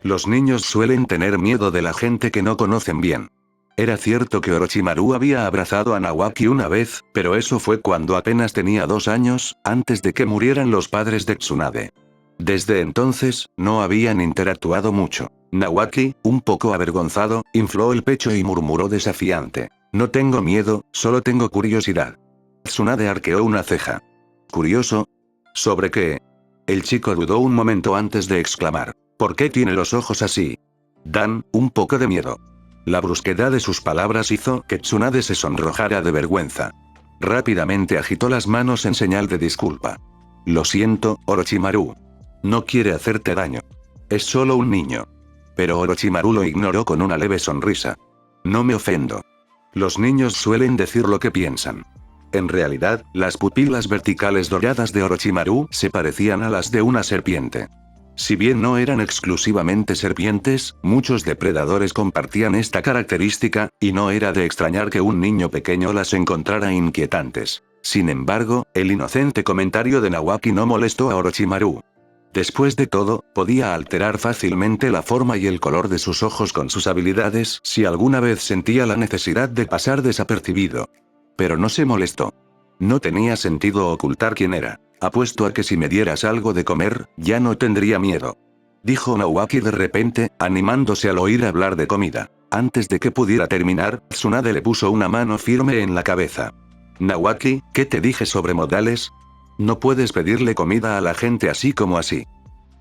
Los niños suelen tener miedo de la gente que no conocen bien. Era cierto que Orochimaru había abrazado a Nawaki una vez, pero eso fue cuando apenas tenía 2 años, antes de que murieran los padres de Tsunade. Desde entonces, no habían interactuado mucho. Nawaki, un poco avergonzado, infló el pecho y murmuró desafiante. No tengo miedo, solo tengo curiosidad. Tsunade arqueó una ceja. ¿Curioso? ¿Sobre qué? El chico dudó un momento antes de exclamar. ¿Por qué tiene los ojos así? Dan un poco de miedo. La brusquedad de sus palabras hizo que Tsunade se sonrojara de vergüenza. Rápidamente agitó las manos en señal de disculpa. Lo siento, Orochimaru. No quiere hacerte daño. Es solo un niño. Pero Orochimaru lo ignoró con una leve sonrisa. No me ofendo. Los niños suelen decir lo que piensan. En realidad, las pupilas verticales doradas de Orochimaru se parecían a las de una serpiente. Si bien no eran exclusivamente serpientes, muchos depredadores compartían esta característica, y no era de extrañar que un niño pequeño las encontrara inquietantes. Sin embargo, el inocente comentario de Nawaki no molestó a Orochimaru. Después de todo, podía alterar fácilmente la forma y el color de sus ojos con sus habilidades si alguna vez sentía la necesidad de pasar desapercibido. Pero no se molestó. No tenía sentido ocultar quién era. Apuesto a que si me dieras algo de comer, ya no tendría miedo. Dijo Naoaki de repente, animándose al oír hablar de comida. Antes de que pudiera terminar, Tsunade le puso una mano firme en la cabeza. Naoaki, ¿qué te dije sobre modales? No puedes pedirle comida a la gente así como así.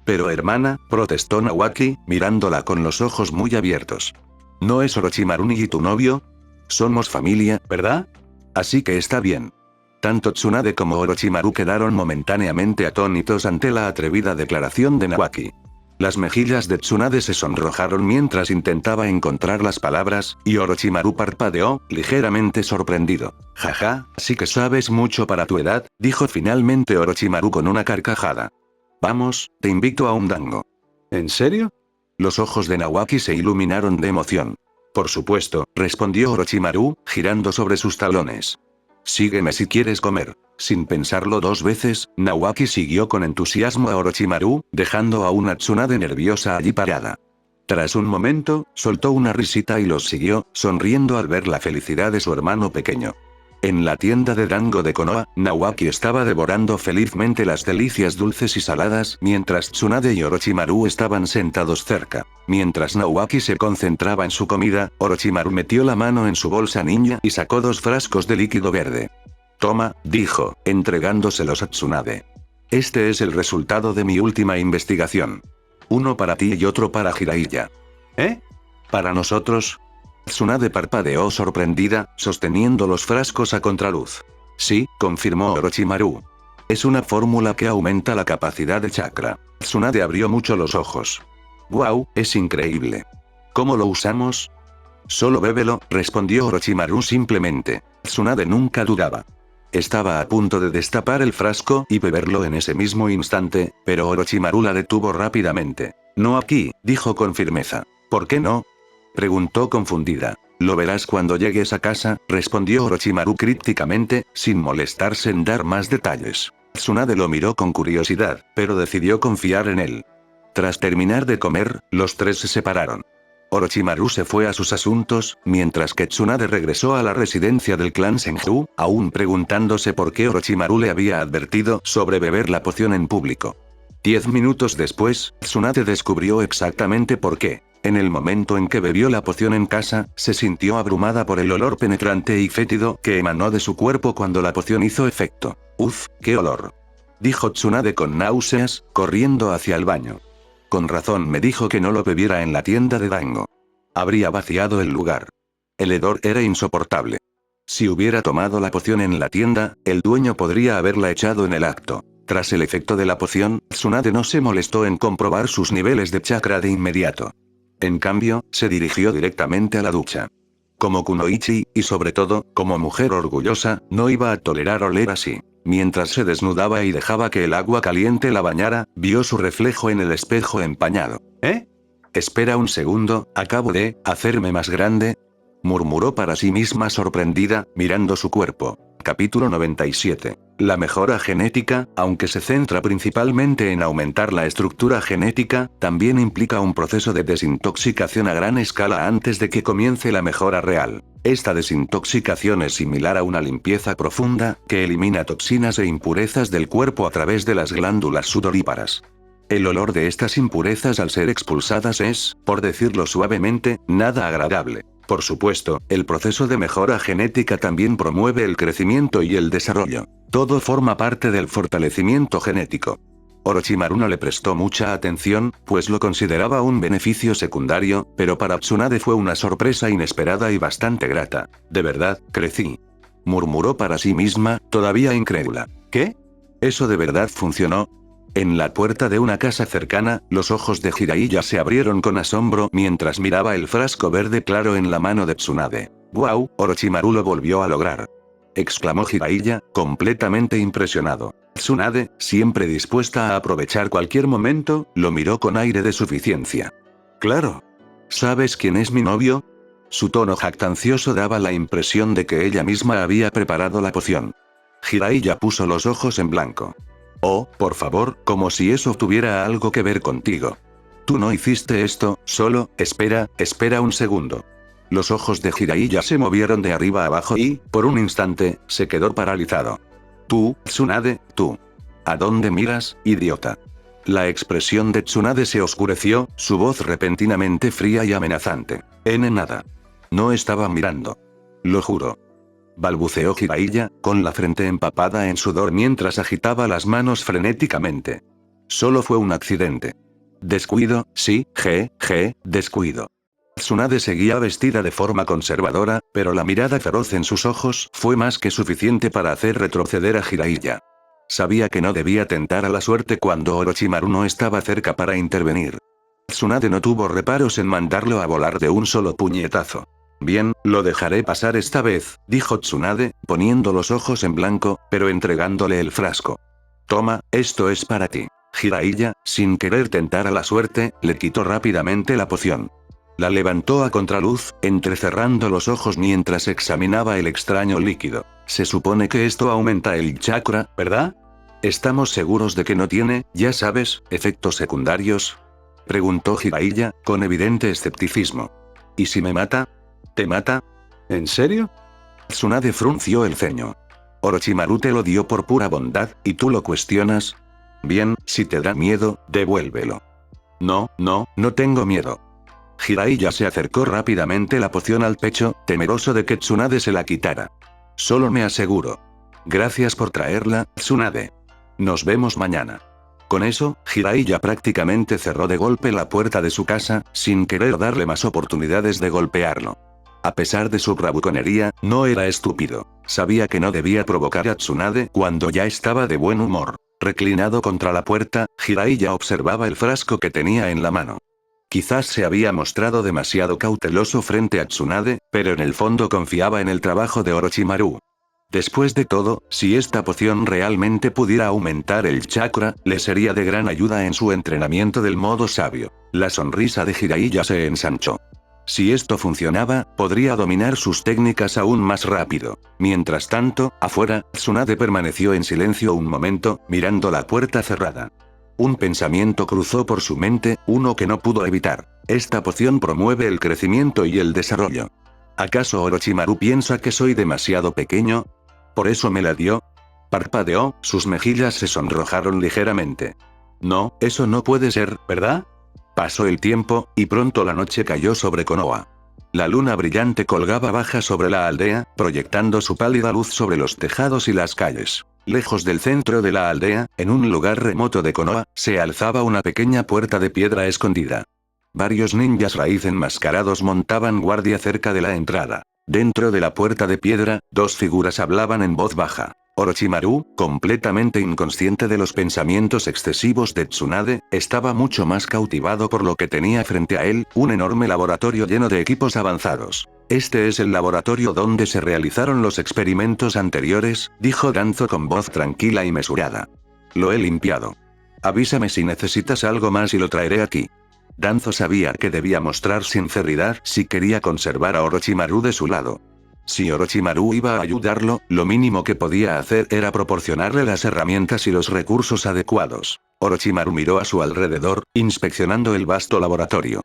Pero hermana, protestó Naoaki, mirándola con los ojos muy abiertos. ¿No es Orochimaru ni tu novio? Somos familia, ¿verdad? Así que está bien. Tanto Tsunade como Orochimaru quedaron momentáneamente atónitos ante la atrevida declaración de Naoaki. Las mejillas de Tsunade se sonrojaron mientras intentaba encontrar las palabras, y Orochimaru parpadeó, ligeramente sorprendido. Jaja, sí que sabes mucho para tu edad, dijo finalmente Orochimaru con una carcajada. Vamos, te invito a un dango. ¿En serio? Los ojos de Naoaki se iluminaron de emoción. Por supuesto, respondió Orochimaru, girando sobre sus talones. Sígueme si quieres comer. Sin pensarlo dos veces, Naoaki siguió con entusiasmo a Orochimaru, dejando a una Tsunade nerviosa allí parada. Tras un momento, soltó una risita y los siguió, sonriendo al ver la felicidad de su hermano pequeño. En la tienda de dango de Konoha, Naoaki estaba devorando felizmente las delicias dulces y saladas, mientras Tsunade y Orochimaru estaban sentados cerca. Mientras Naoaki se concentraba en su comida, Orochimaru metió la mano en su bolsa ninja y sacó 2 frascos de líquido verde. Toma, dijo, entregándoselos a Tsunade. Este es el resultado de mi última investigación. Uno para ti y otro para Jiraiya. ¿Eh? ¿Para nosotros? Tsunade parpadeó sorprendida, sosteniendo los frascos a contraluz. Sí, confirmó Orochimaru. Es una fórmula que aumenta la capacidad de chakra. Tsunade abrió mucho los ojos. ¡Guau, es increíble! ¿Cómo lo usamos? Solo bébelo, respondió Orochimaru simplemente. Tsunade nunca dudaba. Estaba a punto de destapar el frasco y beberlo en ese mismo instante, pero Orochimaru la detuvo rápidamente. No aquí, dijo con firmeza. ¿Por qué no? Preguntó confundida. Lo verás cuando llegues a casa, respondió Orochimaru crípticamente, sin molestarse en dar más detalles. Tsunade lo miró con curiosidad, pero decidió confiar en él. Tras terminar de comer, los tres se separaron. Orochimaru se fue a sus asuntos, mientras que Tsunade regresó a la residencia del clan Senju, aún preguntándose por qué Orochimaru le había advertido sobre beber la poción en público. 10 minutos después, Tsunade descubrió exactamente por qué. En el momento en que bebió la poción en casa, se sintió abrumada por el olor penetrante y fétido que emanó de su cuerpo cuando la poción hizo efecto. ¡Uf, qué olor! Dijo Tsunade con náuseas, corriendo hacia el baño. Con razón me dijo que no lo bebiera en la tienda de dango. Habría vaciado el lugar. El hedor era insoportable. Si hubiera tomado la poción en la tienda, el dueño podría haberla echado en el acto. Tras el efecto de la poción, Tsunade no se molestó en comprobar sus niveles de chakra de inmediato. En cambio, se dirigió directamente a la ducha. Como kunoichi, y sobre todo, como mujer orgullosa, no iba a tolerar oler así. Mientras se desnudaba y dejaba que el agua caliente la bañara, vio su reflejo en el espejo empañado. ¿Eh? Espera un segundo, ¿acabo de hacerme más grande? Murmuró para sí misma sorprendida, mirando su cuerpo. Capítulo 97. La mejora genética, aunque se centra principalmente en aumentar la estructura genética, también implica un proceso de desintoxicación a gran escala antes de que comience la mejora real. Esta desintoxicación es similar a una limpieza profunda, que elimina toxinas e impurezas del cuerpo a través de las glándulas sudoríparas. El olor de estas impurezas al ser expulsadas es, por decirlo suavemente, nada agradable. Por supuesto, el proceso de mejora genética también promueve el crecimiento y el desarrollo. Todo forma parte del fortalecimiento genético. Orochimaru no le prestó mucha atención, pues lo consideraba un beneficio secundario, pero para Tsunade fue una sorpresa inesperada y bastante grata. De verdad, crecí. Murmuró para sí misma, todavía incrédula. ¿Qué? ¿Eso de verdad funcionó? En la puerta de una casa cercana, los ojos de Jiraiya se abrieron con asombro mientras miraba el frasco verde claro en la mano de Tsunade. ¡Guau! Orochimaru lo volvió a lograr. Exclamó Jiraiya, completamente impresionado. Tsunade, siempre dispuesta a aprovechar cualquier momento, lo miró con aire de suficiencia. ¡Claro! ¿Sabes quién es mi novio? Su tono jactancioso daba la impresión de que ella misma había preparado la poción. Jiraiya puso los ojos en blanco. Oh, por favor, como si eso tuviera algo que ver contigo. Tú no hiciste esto, solo, espera un segundo. Los ojos de Jiraiya se movieron de arriba a abajo y, por un instante, se quedó paralizado. Tú, Tsunade, tú. ¿A dónde miras, idiota? La expresión de Tsunade se oscureció, su voz repentinamente fría y amenazante. Nada. No estaba mirando. Lo juro. Balbuceó Jiraiya, con la frente empapada en sudor mientras agitaba las manos frenéticamente. Solo fue un accidente. Descuido, sí, descuido. Tsunade seguía vestida de forma conservadora, pero la mirada feroz en sus ojos fue más que suficiente para hacer retroceder a Jiraiya. Sabía que no debía tentar a la suerte cuando Orochimaru no estaba cerca para intervenir. Tsunade no tuvo reparos en mandarlo a volar de un solo puñetazo. Bien, lo dejaré pasar esta vez, dijo Tsunade, poniendo los ojos en blanco, pero entregándole el frasco. Toma, esto es para ti. Jiraiya, sin querer tentar a la suerte, le quitó rápidamente la poción. La levantó a contraluz, entrecerrando los ojos mientras examinaba el extraño líquido. Se supone que esto aumenta el chakra, ¿verdad? ¿Estamos seguros de que no tiene, ya sabes, efectos secundarios? Preguntó Jiraiya, con evidente escepticismo. ¿Y si me mata? ¿Te mata? ¿En serio? Tsunade frunció el ceño. Orochimaru te lo dio por pura bondad, ¿y tú lo cuestionas? Bien, si te da miedo, devuélvelo. No tengo miedo. Jiraiya se acercó rápidamente la poción al pecho, temeroso de que Tsunade se la quitara. Solo me aseguro. Gracias por traerla, Tsunade. Nos vemos mañana. Con eso, Jiraiya prácticamente cerró de golpe la puerta de su casa, sin querer darle más oportunidades de golpearlo. A pesar de su bravuconería, no era estúpido. Sabía que no debía provocar a Tsunade cuando ya estaba de buen humor. Reclinado contra la puerta, Jiraiya observaba el frasco que tenía en la mano. Quizás se había mostrado demasiado cauteloso frente a Tsunade, pero en el fondo confiaba en el trabajo de Orochimaru. Después de todo, si esta poción realmente pudiera aumentar el chakra, le sería de gran ayuda en su entrenamiento del modo sabio. La sonrisa de Jiraiya se ensanchó. Si esto funcionaba, podría dominar sus técnicas aún más rápido. Mientras tanto, afuera, Tsunade permaneció en silencio un momento, mirando la puerta cerrada. Un pensamiento cruzó por su mente, uno que no pudo evitar. Esta poción promueve el crecimiento y el desarrollo. ¿Acaso Orochimaru piensa que soy demasiado pequeño? ¿Por eso me la dio? Parpadeó, sus mejillas se sonrojaron ligeramente. No, eso no puede ser, ¿verdad? Pasó el tiempo, y pronto la noche cayó sobre Konoha. La luna brillante colgaba baja sobre la aldea, proyectando su pálida luz sobre los tejados y las calles. Lejos del centro de la aldea, en un lugar remoto de Konoha, se alzaba una pequeña puerta de piedra escondida. Varios ninjas raíz enmascarados montaban guardia cerca de la entrada. Dentro de la puerta de piedra, dos figuras hablaban en voz baja. Orochimaru, completamente inconsciente de los pensamientos excesivos de Tsunade, estaba mucho más cautivado por lo que tenía frente a él, un enorme laboratorio lleno de equipos avanzados. Este es el laboratorio donde se realizaron los experimentos anteriores, dijo Danzo con voz tranquila y mesurada. Lo he limpiado. Avísame si necesitas algo más y lo traeré aquí. Danzo sabía que debía mostrar sinceridad si quería conservar a Orochimaru de su lado. Si Orochimaru iba a ayudarlo, lo mínimo que podía hacer era proporcionarle las herramientas y los recursos adecuados. Orochimaru miró a su alrededor, inspeccionando el vasto laboratorio.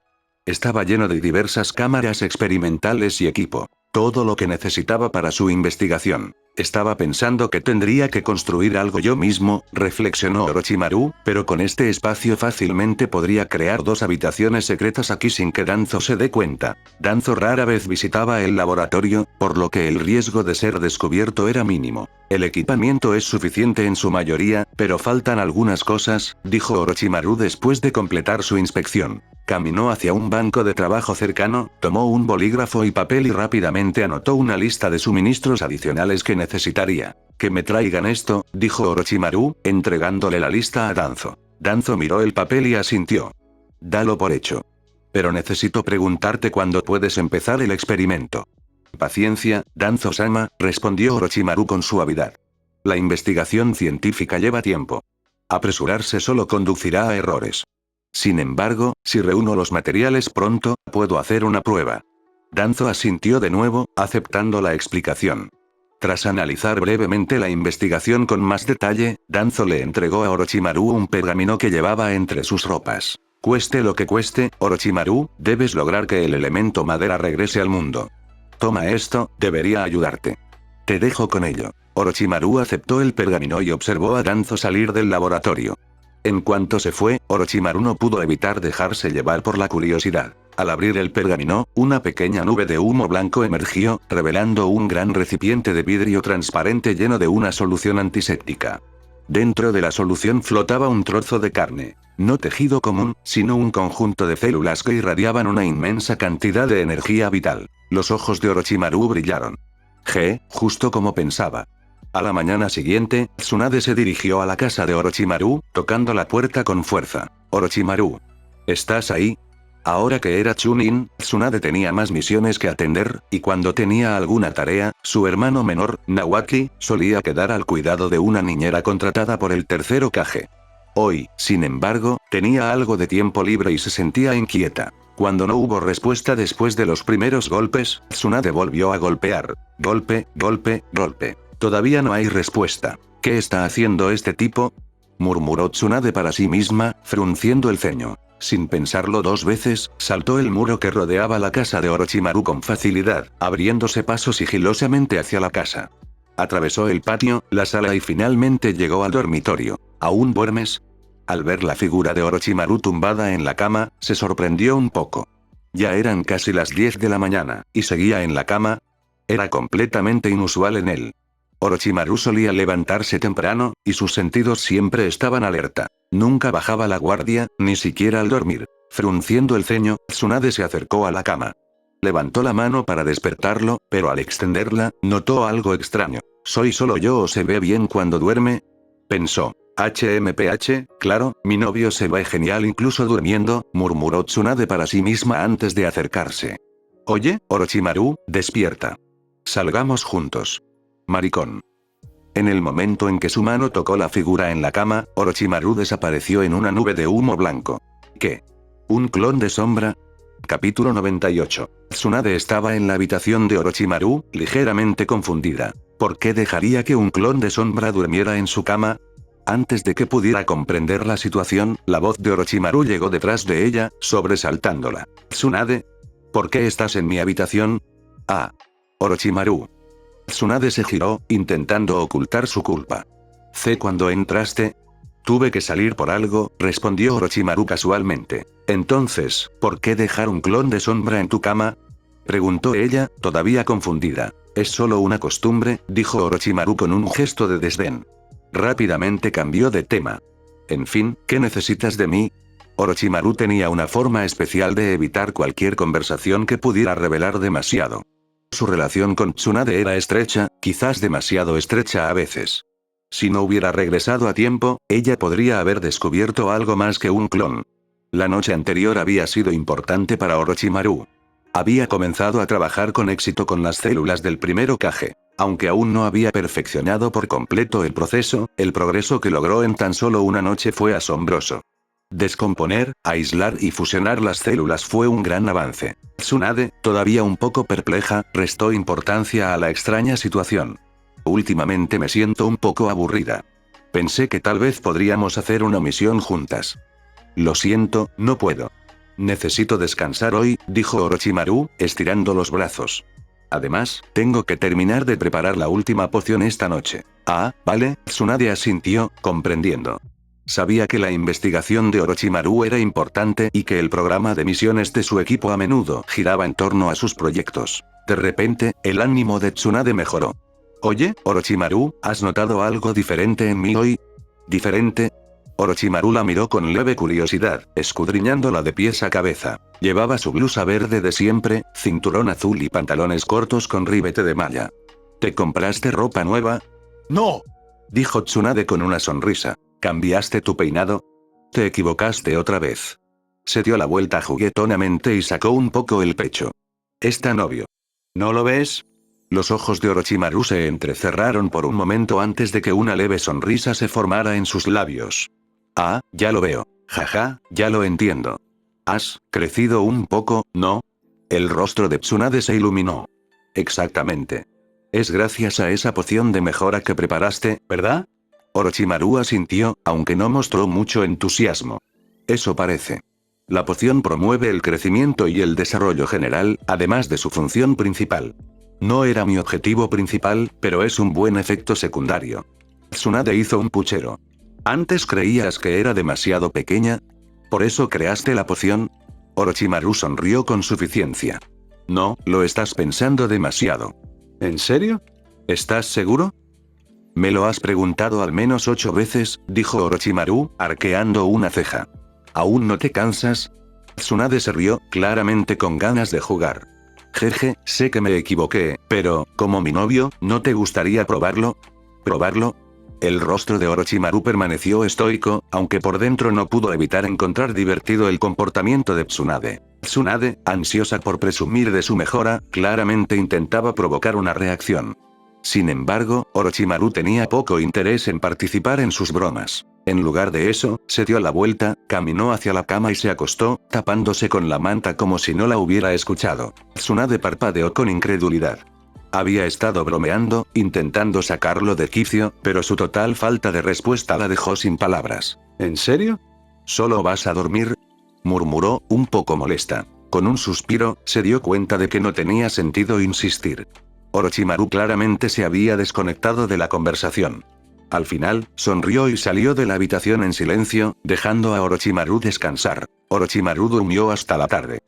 Estaba lleno de diversas cámaras experimentales y equipo. Todo lo que necesitaba para su investigación. Estaba pensando que tendría que construir algo yo mismo, reflexionó Orochimaru, pero con este espacio fácilmente podría crear dos habitaciones secretas aquí sin que Danzo se dé cuenta. Danzo rara vez visitaba el laboratorio, por lo que el riesgo de ser descubierto era mínimo. El equipamiento es suficiente en su mayoría, pero faltan algunas cosas, dijo Orochimaru después de completar su inspección. Caminó hacia un banco de trabajo cercano, tomó un bolígrafo y papel y rápidamente anotó una lista de suministros adicionales que necesitaría. Que me traigan esto, dijo Orochimaru, entregándole la lista a Danzo. Danzo miró el papel y asintió. Dalo por hecho. Pero necesito preguntarte cuándo puedes empezar el experimento. Paciencia, Danzo-sama, respondió Orochimaru con suavidad. La investigación científica lleva tiempo. Apresurarse solo conducirá a errores. Sin embargo, si reúno los materiales pronto, puedo hacer una prueba. Danzo asintió de nuevo, aceptando la explicación. Tras analizar brevemente la investigación con más detalle, Danzo le entregó a Orochimaru un pergamino que llevaba entre sus ropas. Cueste lo que cueste, Orochimaru, debes lograr que el elemento madera regrese al mundo. Toma esto, debería ayudarte. Te dejo con ello. Orochimaru aceptó el pergamino y observó a Danzo salir del laboratorio. En cuanto se fue, Orochimaru no pudo evitar dejarse llevar por la curiosidad. Al abrir el pergamino, una pequeña nube de humo blanco emergió, revelando un gran recipiente de vidrio transparente lleno de una solución antiséptica. Dentro de la solución flotaba un trozo de carne. No tejido común, sino un conjunto de células que irradiaban una inmensa cantidad de energía vital. Los ojos de Orochimaru brillaron. Justo como pensaba. A la mañana siguiente, Tsunade se dirigió a la casa de Orochimaru, tocando la puerta con fuerza. Orochimaru. ¿Estás ahí? Ahora que era Chunin, Tsunade tenía más misiones que atender, y cuando tenía alguna tarea, su hermano menor, Nawaki, solía quedar al cuidado de una niñera contratada por el tercer Hokage. Hoy, sin embargo, tenía algo de tiempo libre y se sentía inquieta. Cuando no hubo respuesta después de los primeros golpes, Tsunade volvió a golpear. Golpe, golpe, golpe. Todavía no hay respuesta. ¿Qué está haciendo este tipo? Murmuró Tsunade para sí misma, frunciendo el ceño. Sin pensarlo dos veces, saltó el muro que rodeaba la casa de Orochimaru con facilidad, abriéndose paso sigilosamente hacia la casa. Atravesó el patio, la sala y finalmente llegó al dormitorio. ¿Aún duermes? Al ver la figura de Orochimaru tumbada en la cama, se sorprendió un poco. Ya eran casi las 10 de la mañana, y seguía en la cama. Era completamente inusual en él. Orochimaru solía levantarse temprano, y sus sentidos siempre estaban alerta. Nunca bajaba la guardia, ni siquiera al dormir. Frunciendo el ceño, Tsunade se acercó a la cama. Levantó la mano para despertarlo, pero al extenderla, notó algo extraño. ¿Soy solo yo o se ve bien cuando duerme? Pensó. HMPH, claro, mi novio se ve genial incluso durmiendo, murmuró Tsunade para sí misma antes de acercarse. Oye, Orochimaru, despierta. Salgamos juntos. Maricón. En el momento en que su mano tocó la figura en la cama, Orochimaru desapareció en una nube de humo blanco. ¿Qué? ¿Un clon de sombra? Capítulo 98. Tsunade estaba en la habitación de Orochimaru, ligeramente confundida. ¿Por qué dejaría que un clon de sombra durmiera en su cama? Antes de que pudiera comprender la situación, la voz de Orochimaru llegó detrás de ella, sobresaltándola. ¿Tsunade? ¿Por qué estás en mi habitación? Ah. Orochimaru. Tsunade se giró, intentando ocultar su culpa. ¿Cuándo entraste? Tuve que salir por algo, respondió Orochimaru casualmente. Entonces, ¿por qué dejar un clon de sombra en tu cama? Preguntó ella, todavía confundida. Es solo una costumbre, dijo Orochimaru con un gesto de desdén. Rápidamente cambió de tema. En fin, ¿qué necesitas de mí? Orochimaru tenía una forma especial de evitar cualquier conversación que pudiera revelar demasiado. Su relación con Tsunade era estrecha, quizás demasiado estrecha a veces. Si no hubiera regresado a tiempo, ella podría haber descubierto algo más que un clon. La noche anterior había sido importante para Orochimaru. Había comenzado a trabajar con éxito con las células del primer Hokage. Aunque aún no había perfeccionado por completo el proceso, el progreso que logró en tan solo una noche fue asombroso. Descomponer, aislar y fusionar las células fue un gran avance. Tsunade, todavía un poco perpleja, restó importancia a la extraña situación. Últimamente me siento un poco aburrida. Pensé que tal vez podríamos hacer una misión juntas. Lo siento, no puedo. Necesito descansar hoy, dijo Orochimaru, estirando los brazos. Además, tengo que terminar de preparar la última poción esta noche. Ah, vale, Tsunade asintió, comprendiendo. Sabía que la investigación de Orochimaru era importante y que el programa de misiones de su equipo a menudo giraba en torno a sus proyectos. De repente, el ánimo de Tsunade mejoró. Oye, Orochimaru, ¿has notado algo diferente en mí hoy? ¿Diferente? Orochimaru la miró con leve curiosidad, escudriñándola de pies a cabeza. Llevaba su blusa verde de siempre, cinturón azul y pantalones cortos con ribete de malla. ¿Te compraste ropa nueva? No. Dijo Tsunade con una sonrisa. ¿Cambiaste tu peinado? Te equivocaste otra vez. Se dio la vuelta juguetonamente y sacó un poco el pecho. Está novio. ¿No lo ves? Los ojos de Orochimaru se entrecerraron por un momento antes de que una leve sonrisa se formara en sus labios. Ah, ya lo veo. Jaja, ya lo entiendo. Has crecido un poco, ¿no? El rostro de Tsunade se iluminó. Exactamente. Es gracias a esa poción de mejora que preparaste, ¿verdad? Orochimaru asintió, aunque no mostró mucho entusiasmo. Eso parece. La poción promueve el crecimiento y el desarrollo general, además de su función principal. No era mi objetivo principal, pero es un buen efecto secundario. Tsunade hizo un puchero. ¿Antes creías que era demasiado pequeña? ¿Por eso creaste la poción? Orochimaru sonrió con suficiencia. No, lo estás pensando demasiado. ¿En serio? ¿Estás seguro? Me lo has preguntado al menos 8 veces, dijo Orochimaru, arqueando una ceja. ¿Aún no te cansas? Tsunade se rió, claramente con ganas de jugar. Jeje, sé que me equivoqué, pero, como mi novio, ¿no te gustaría probarlo? ¿Probarlo? El rostro de Orochimaru permaneció estoico, aunque por dentro no pudo evitar encontrar divertido el comportamiento de Tsunade. Tsunade, ansiosa por presumir de su mejora, claramente intentaba provocar una reacción. Sin embargo, Orochimaru tenía poco interés en participar en sus bromas. En lugar de eso, se dio la vuelta, caminó hacia la cama y se acostó, tapándose con la manta como si no la hubiera escuchado. Tsunade parpadeó con incredulidad. Había estado bromeando, intentando sacarlo de quicio, pero su total falta de respuesta la dejó sin palabras. ¿En serio? ¿Solo vas a dormir? Murmuró, un poco molesta. Con un suspiro, se dio cuenta de que no tenía sentido insistir. Orochimaru claramente se había desconectado de la conversación. Al final, sonrió y salió de la habitación en silencio, dejando a Orochimaru descansar. Orochimaru durmió hasta la tarde.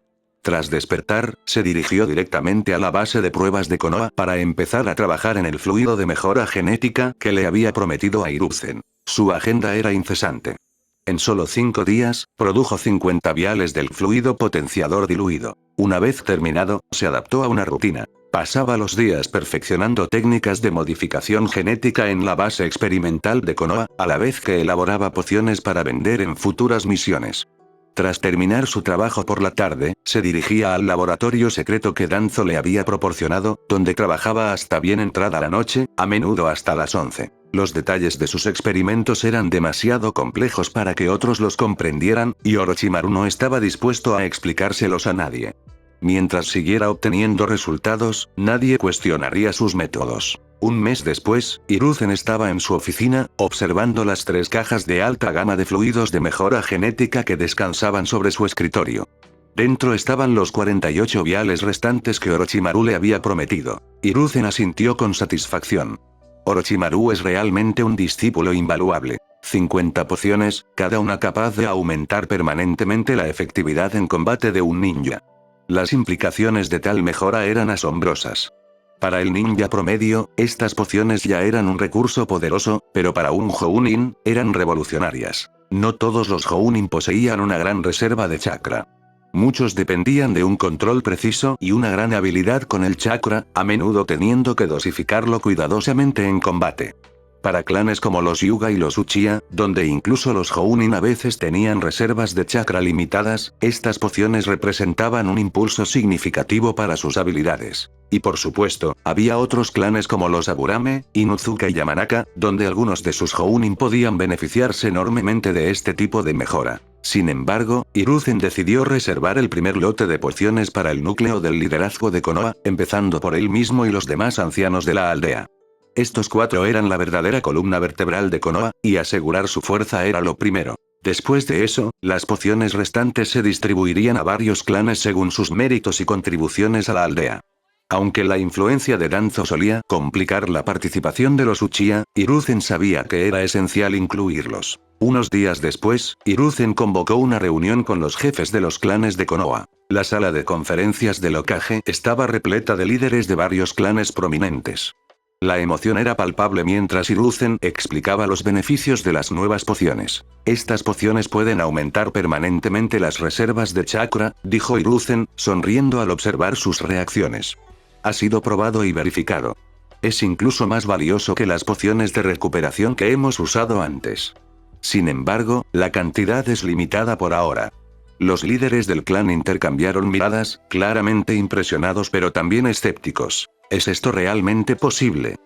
Tras despertar, se dirigió directamente a la base de pruebas de Konoha para empezar a trabajar en el fluido de mejora genética que le había prometido a Hiruzen. Su agenda era incesante. En solo 5 días, produjo 50 viales del fluido potenciador diluido. Una vez terminado, se adaptó a una rutina. Pasaba los días perfeccionando técnicas de modificación genética en la base experimental de Konoha, a la vez que elaboraba pociones para vender en futuras misiones. Tras terminar su trabajo por la tarde, se dirigía al laboratorio secreto que Danzo le había proporcionado, donde trabajaba hasta bien entrada la noche, a menudo hasta las 11. Los detalles de sus experimentos eran demasiado complejos para que otros los comprendieran, y Orochimaru no estaba dispuesto a explicárselos a nadie. Mientras siguiera obteniendo resultados, nadie cuestionaría sus métodos. Un mes después, Hiruzen estaba en su oficina, observando las 3 cajas de alta gama de fluidos de mejora genética que descansaban sobre su escritorio. Dentro estaban los 48 viales restantes que Orochimaru le había prometido. Hiruzen asintió con satisfacción. Orochimaru es realmente un discípulo invaluable. 50 pociones, cada una capaz de aumentar permanentemente la efectividad en combate de un ninja. Las implicaciones de tal mejora eran asombrosas. Para el ninja promedio, estas pociones ya eran un recurso poderoso, pero para un Jounin, eran revolucionarias. No todos los Jounin poseían una gran reserva de chakra. Muchos dependían de un control preciso y una gran habilidad con el chakra, a menudo teniendo que dosificarlo cuidadosamente en combate. Para clanes como los Hyuga y los Uchiha, donde incluso los Jounin a veces tenían reservas de chakra limitadas, estas pociones representaban un impulso significativo para sus habilidades. Y por supuesto, había otros clanes como los Aburame, Inuzuka y Yamanaka, donde algunos de sus Jounin podían beneficiarse enormemente de este tipo de mejora. Sin embargo, Hiruzen decidió reservar el primer lote de pociones para el núcleo del liderazgo de Konoha, empezando por él mismo y los demás ancianos de la aldea. Estos 4 eran la verdadera columna vertebral de Konoha, y asegurar su fuerza era lo primero. Después de eso, las pociones restantes se distribuirían a varios clanes según sus méritos y contribuciones a la aldea. Aunque la influencia de Danzo solía complicar la participación de los Uchiha, Hiruzen sabía que era esencial incluirlos. Unos días después, Hiruzen convocó una reunión con los jefes de los clanes de Konoha. La sala de conferencias del Hokage estaba repleta de líderes de varios clanes prominentes. La emoción era palpable mientras Hiruzen explicaba los beneficios de las nuevas pociones. Estas pociones pueden aumentar permanentemente las reservas de chakra, dijo Hiruzen, sonriendo al observar sus reacciones. Ha sido probado y verificado. Es incluso más valioso que las pociones de recuperación que hemos usado antes. Sin embargo, la cantidad es limitada por ahora. Los líderes del clan intercambiaron miradas, claramente impresionados pero también escépticos. ¿Es esto realmente posible?,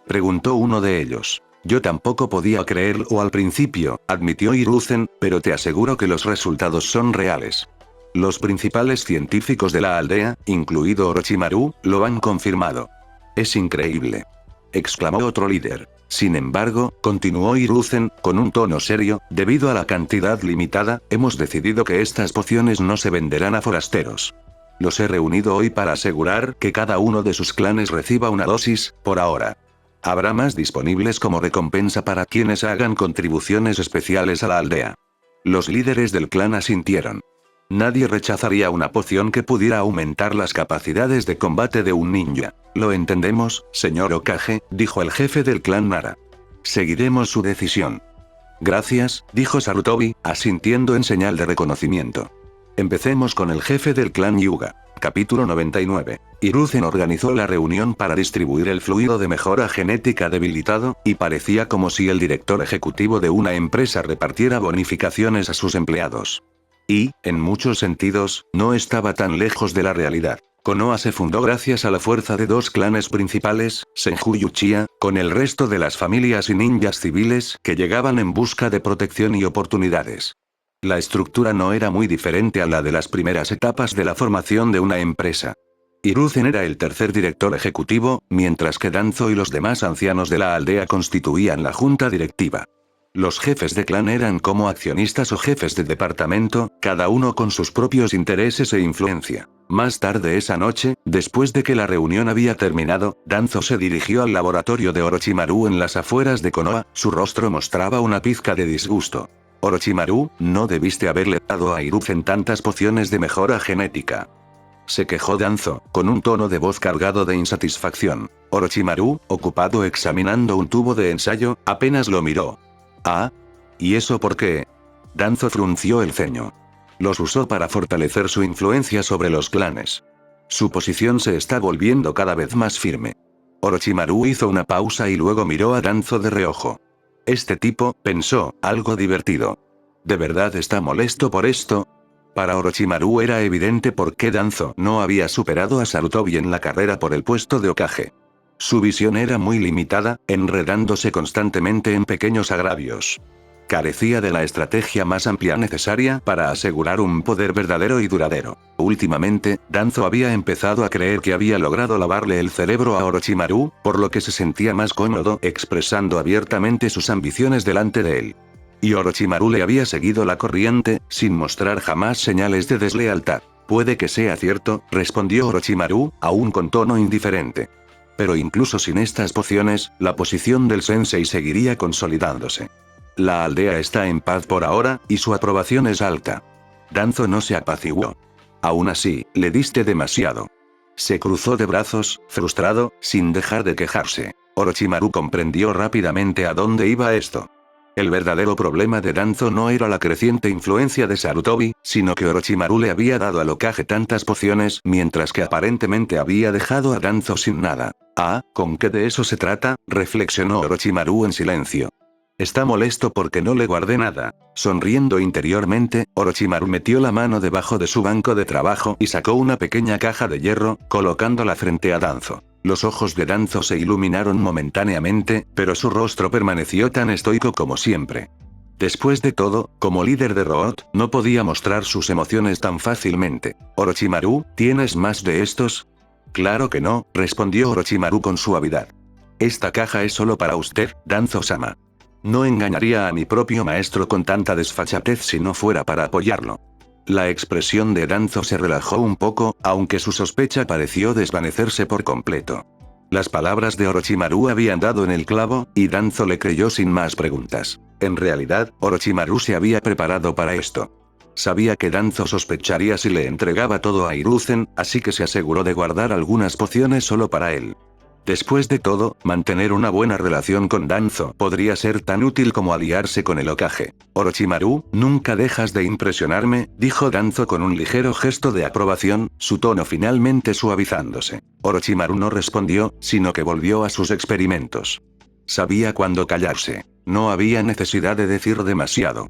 preguntó uno de ellos. Yo tampoco podía creerlo al principio, admitió Hiruzen, pero te aseguro que los resultados son reales. Los principales científicos de la aldea, incluido Orochimaru, lo han confirmado. Es increíble, exclamó otro líder. Sin embargo, continuó Hiruzen, con un tono serio, debido a la cantidad limitada, hemos decidido que estas pociones no se venderán a forasteros. Los he reunido hoy para asegurar que cada uno de sus clanes reciba una dosis, por ahora. Habrá más disponibles como recompensa para quienes hagan contribuciones especiales a la aldea. Los líderes del clan asintieron. Nadie rechazaría una poción que pudiera aumentar las capacidades de combate de un ninja. Lo entendemos, señor Hokage, dijo el jefe del clan Nara. Seguiremos su decisión. Gracias, dijo Sarutobi, asintiendo en señal de reconocimiento. Empecemos con el jefe del clan Hyuga. Capítulo 99. Hiruzen organizó la reunión para distribuir el fluido de mejora genética debilitado, y parecía como si el director ejecutivo de una empresa repartiera bonificaciones a sus empleados. Y, en muchos sentidos, no estaba tan lejos de la realidad. Konoha se fundó gracias a la fuerza de dos clanes principales, Senju y Uchiha, con el resto de las familias y ninjas civiles que llegaban en busca de protección y oportunidades. La estructura no era muy diferente a la de las primeras etapas de la formación de una empresa. Hiruzen era el tercer director ejecutivo, mientras que Danzo y los demás ancianos de la aldea constituían la junta directiva. Los jefes de clan eran como accionistas o jefes de departamento, cada uno con sus propios intereses e influencia. Más tarde esa noche, después de que la reunión había terminado, Danzo se dirigió al laboratorio de Orochimaru en las afueras de Konoha, su rostro mostraba una pizca de disgusto. Orochimaru, no debiste haberle dado a Hiruzen tantas pociones de mejora genética. Se quejó Danzo, con un tono de voz cargado de insatisfacción. Orochimaru, ocupado examinando un tubo de ensayo, apenas lo miró. ¿Ah? ¿Y eso por qué? Danzo frunció el ceño. Los usó para fortalecer su influencia sobre los clanes. Su posición se está volviendo cada vez más firme. Orochimaru hizo una pausa y luego miró a Danzo de reojo. Este tipo, pensó, algo divertido. ¿De verdad está molesto por esto? Para Orochimaru era evidente por qué Danzo no había superado a Sarutobi en la carrera por el puesto de Hokage. Su visión era muy limitada, enredándose constantemente en pequeños agravios. Carecía de la estrategia más amplia necesaria para asegurar un poder verdadero y duradero. Últimamente, Danzo había empezado a creer que había logrado lavarle el cerebro a Orochimaru, por lo que se sentía más cómodo expresando abiertamente sus ambiciones delante de él. Y Orochimaru le había seguido la corriente, sin mostrar jamás señales de deslealtad. Puede que sea cierto, respondió Orochimaru, aún con tono indiferente. Pero incluso sin estas pociones, la posición del sensei seguiría consolidándose. La aldea está en paz por ahora, y su aprobación es alta. Danzo no se apaciguó. Aún así, le diste demasiado. Se cruzó de brazos, frustrado, sin dejar de quejarse. Orochimaru comprendió rápidamente a dónde iba esto. El verdadero problema de Danzo no era la creciente influencia de Sarutobi, sino que Orochimaru le había dado al Hokage tantas pociones, mientras que aparentemente había dejado a Danzo sin nada. Ah, ¿con qué de eso se trata?, reflexionó Orochimaru en silencio. Está molesto porque no le guardé nada. Sonriendo interiormente, Orochimaru metió la mano debajo de su banco de trabajo y sacó una pequeña caja de hierro, colocándola frente a Danzo. Los ojos de Danzo se iluminaron momentáneamente, pero su rostro permaneció tan estoico como siempre. Después de todo, como líder de Root, no podía mostrar sus emociones tan fácilmente. Orochimaru, ¿tienes más de estos? Claro que no, respondió Orochimaru con suavidad. Esta caja es solo para usted, Danzo-sama. No engañaría a mi propio maestro con tanta desfachatez si no fuera para apoyarlo. La expresión de Danzo se relajó un poco, aunque su sospecha pareció desvanecerse por completo. Las palabras de Orochimaru habían dado en el clavo, y Danzo le creyó sin más preguntas. En realidad, Orochimaru se había preparado para esto. Sabía que Danzo sospecharía si le entregaba todo a Hiruzen, así que se aseguró de guardar algunas pociones solo para él. Después de todo, mantener una buena relación con Danzo podría ser tan útil como aliarse con el Hokage. Orochimaru, nunca dejas de impresionarme, dijo Danzo con un ligero gesto de aprobación, su tono finalmente suavizándose. Orochimaru no respondió, sino que volvió a sus experimentos. Sabía cuándo callarse. No había necesidad de decir demasiado.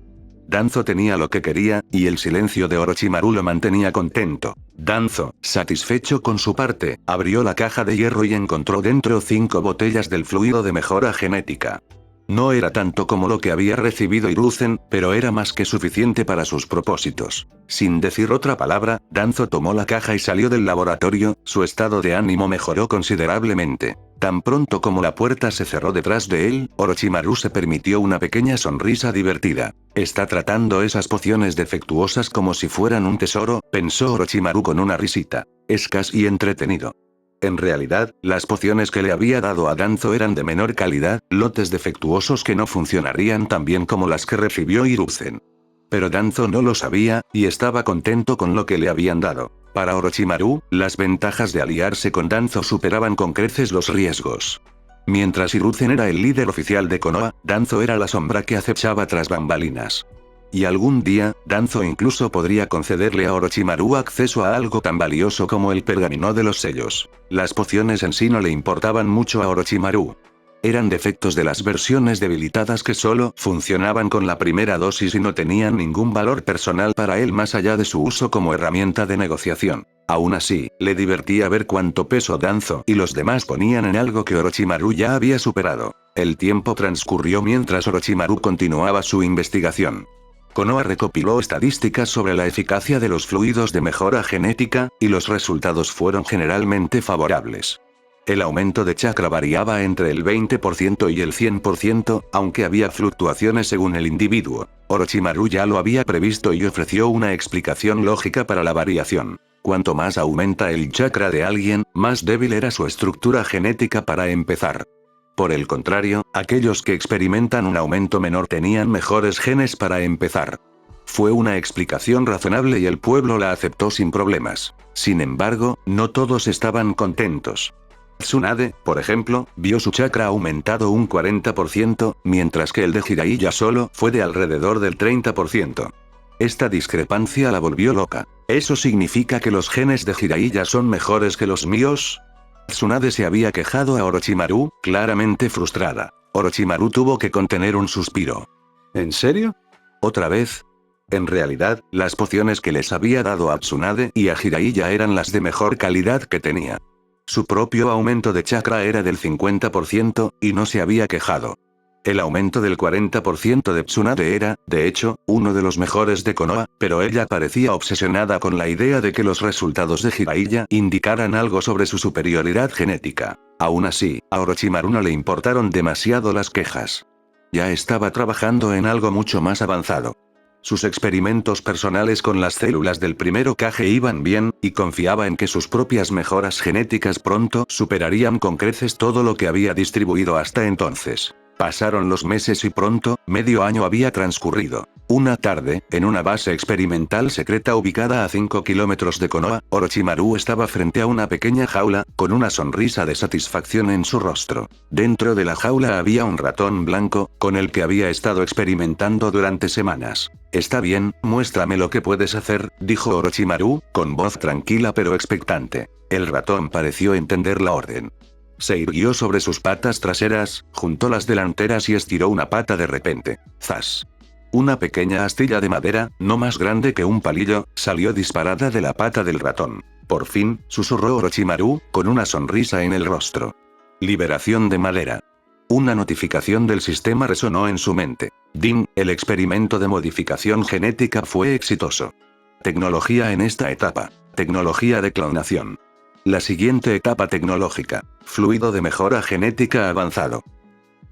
Danzo tenía lo que quería, y el silencio de Orochimaru lo mantenía contento. Danzo, satisfecho con su parte, abrió la caja de hierro y encontró dentro 5 botellas del fluido de mejora genética. No era tanto como lo que había recibido Hiruzen, pero era más que suficiente para sus propósitos. Sin decir otra palabra, Danzo tomó la caja y salió del laboratorio. Su estado de ánimo mejoró considerablemente. Tan pronto como la puerta se cerró detrás de él, Orochimaru se permitió una pequeña sonrisa divertida. Está tratando esas pociones defectuosas como si fueran un tesoro, pensó Orochimaru con una risita. Es casi entretenido. En realidad, las pociones que le había dado a Danzo eran de menor calidad, lotes defectuosos que no funcionarían tan bien como las que recibió Hiruzen. Pero Danzo no lo sabía, y estaba contento con lo que le habían dado. Para Orochimaru, las ventajas de aliarse con Danzo superaban con creces los riesgos. Mientras Hiruzen era el líder oficial de Konoha, Danzo era la sombra que acechaba tras bambalinas. Y algún día, Danzo incluso podría concederle a Orochimaru acceso a algo tan valioso como el pergamino de los sellos. Las pociones en sí no le importaban mucho a Orochimaru. Eran defectos de las versiones debilitadas que solo funcionaban con la primera dosis y no tenían ningún valor personal para él más allá de su uso como herramienta de negociación. Aún así, le divertía ver cuánto peso Danzo y los demás ponían en algo que Orochimaru ya había superado. El tiempo transcurrió mientras Orochimaru continuaba su investigación. Konoha recopiló estadísticas sobre la eficacia de los fluidos de mejora genética, y los resultados fueron generalmente favorables. El aumento de chakra variaba entre el 20% y el 100%, aunque había fluctuaciones según el individuo. Orochimaru ya lo había previsto y ofreció una explicación lógica para la variación. Cuanto más aumenta el chakra de alguien, más débil era su estructura genética para empezar. Por el contrario, aquellos que experimentan un aumento menor tenían mejores genes para empezar. Fue una explicación razonable y el pueblo la aceptó sin problemas. Sin embargo, no todos estaban contentos. Tsunade, por ejemplo, vio su chakra aumentado un 40%, mientras que el de Jiraiya solo fue de alrededor del 30%. Esta discrepancia la volvió loca. ¿Eso significa que los genes de Jiraiya son mejores que los míos? Tsunade se había quejado a Orochimaru, claramente frustrada. Orochimaru tuvo que contener un suspiro. ¿En serio? ¿Otra vez? En realidad, las pociones que les había dado a Tsunade y a Jiraiya eran las de mejor calidad que tenía. Su propio aumento de chakra era del 50%, y no se había quejado. El aumento del 40% de Tsunade era, de hecho, uno de los mejores de Konoha, pero ella parecía obsesionada con la idea de que los resultados de Jiraiya indicaran algo sobre su superioridad genética. Aún así, a Orochimaru no le importaron demasiado las quejas. Ya estaba trabajando en algo mucho más avanzado. Sus experimentos personales con las células del primer Hokage iban bien, y confiaba en que sus propias mejoras genéticas pronto superarían con creces todo lo que había distribuido hasta entonces. Pasaron los meses y pronto, medio año había transcurrido. Una tarde, en una base experimental secreta ubicada a 5 kilómetros de Konoha, Orochimaru estaba frente a una pequeña jaula, con una sonrisa de satisfacción en su rostro. Dentro de la jaula había un ratón blanco, con el que había estado experimentando durante semanas. «Está bien, muéstrame lo que puedes hacer», dijo Orochimaru, con voz tranquila pero expectante. El ratón pareció entender la orden. Se irguió sobre sus patas traseras, juntó las delanteras y estiró una pata de repente. ¡Zas! Una pequeña astilla de madera, no más grande que un palillo, salió disparada de la pata del ratón. Por fin, susurró Orochimaru, con una sonrisa en el rostro. Liberación de madera. Una notificación del sistema resonó en su mente. DIN, el experimento de modificación genética fue exitoso. Tecnología en esta etapa. Tecnología de clonación. La siguiente etapa tecnológica. Fluido de mejora genética avanzado.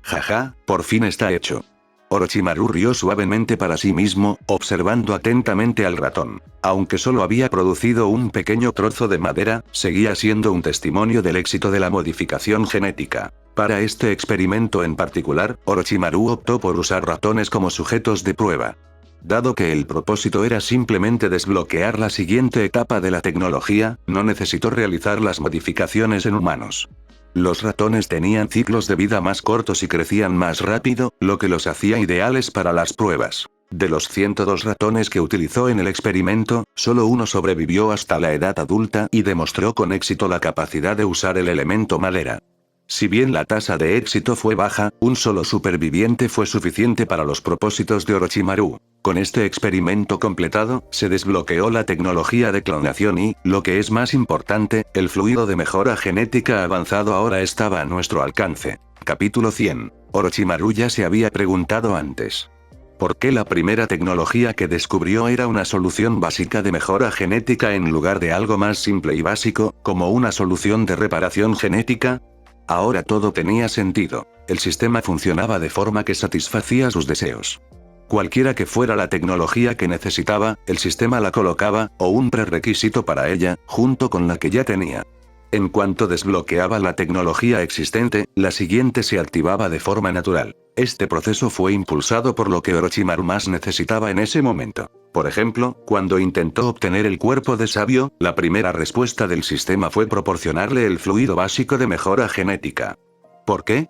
Jaja, por fin está hecho. Orochimaru rió suavemente para sí mismo, observando atentamente al ratón. Aunque solo había producido un pequeño trozo de madera, seguía siendo un testimonio del éxito de la modificación genética. Para este experimento en particular, Orochimaru optó por usar ratones como sujetos de prueba. Dado que el propósito era simplemente desbloquear la siguiente etapa de la tecnología, no necesitó realizar las modificaciones en humanos. Los ratones tenían ciclos de vida más cortos y crecían más rápido, lo que los hacía ideales para las pruebas. De los 102 ratones que utilizó en el experimento, solo uno sobrevivió hasta la edad adulta y demostró con éxito la capacidad de usar el elemento madera. Si bien la tasa de éxito fue baja, un solo superviviente fue suficiente para los propósitos de Orochimaru. Con este experimento completado, se desbloqueó la tecnología de clonación y, lo que es más importante, el fluido de mejora genética avanzado ahora estaba a nuestro alcance. Capítulo 100. Orochimaru ya se había preguntado antes. ¿Por qué la primera tecnología que descubrió era una solución básica de mejora genética en lugar de algo más simple y básico, como una solución de reparación genética? Ahora todo tenía sentido. El sistema funcionaba de forma que satisfacía sus deseos. Cualquiera que fuera la tecnología que necesitaba, el sistema la colocaba, o un prerequisito para ella, junto con la que ya tenía. En cuanto desbloqueaba la tecnología existente, la siguiente se activaba de forma natural. Este proceso fue impulsado por lo que Orochimaru más necesitaba en ese momento. Por ejemplo, cuando intentó obtener el cuerpo de sabio, la primera respuesta del sistema fue proporcionarle el fluido básico de mejora genética. ¿Por qué?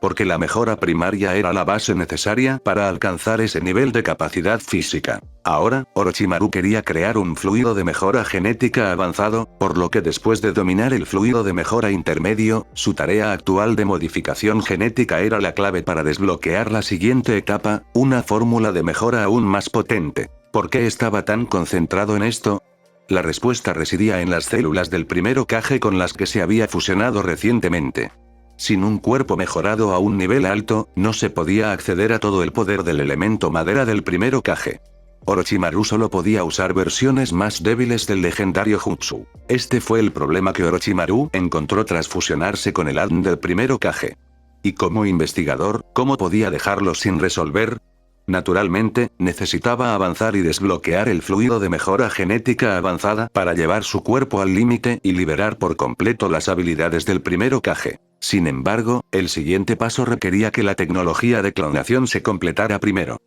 Porque la mejora primaria era la base necesaria para alcanzar ese nivel de capacidad física. Ahora, Orochimaru quería crear un fluido de mejora genética avanzado, por lo que después de dominar el fluido de mejora intermedio, su tarea actual de modificación genética era la clave para desbloquear la siguiente etapa, una fórmula de mejora aún más potente. ¿Por qué estaba tan concentrado en esto? La respuesta residía en las células del primer Hokage con las que se había fusionado recientemente. Sin un cuerpo mejorado a un nivel alto, no se podía acceder a todo el poder del elemento madera del primer Hokage. Orochimaru solo podía usar versiones más débiles del legendario Jutsu. Este fue el problema que Orochimaru encontró tras fusionarse con el ADN del primer Hokage. Y como investigador, ¿cómo podía dejarlo sin resolver? Naturalmente, necesitaba avanzar y desbloquear el fluido de mejora genética avanzada para llevar su cuerpo al límite y liberar por completo las habilidades del primer Hokage. Sin embargo, el siguiente paso requería que la tecnología de clonación se completara primero.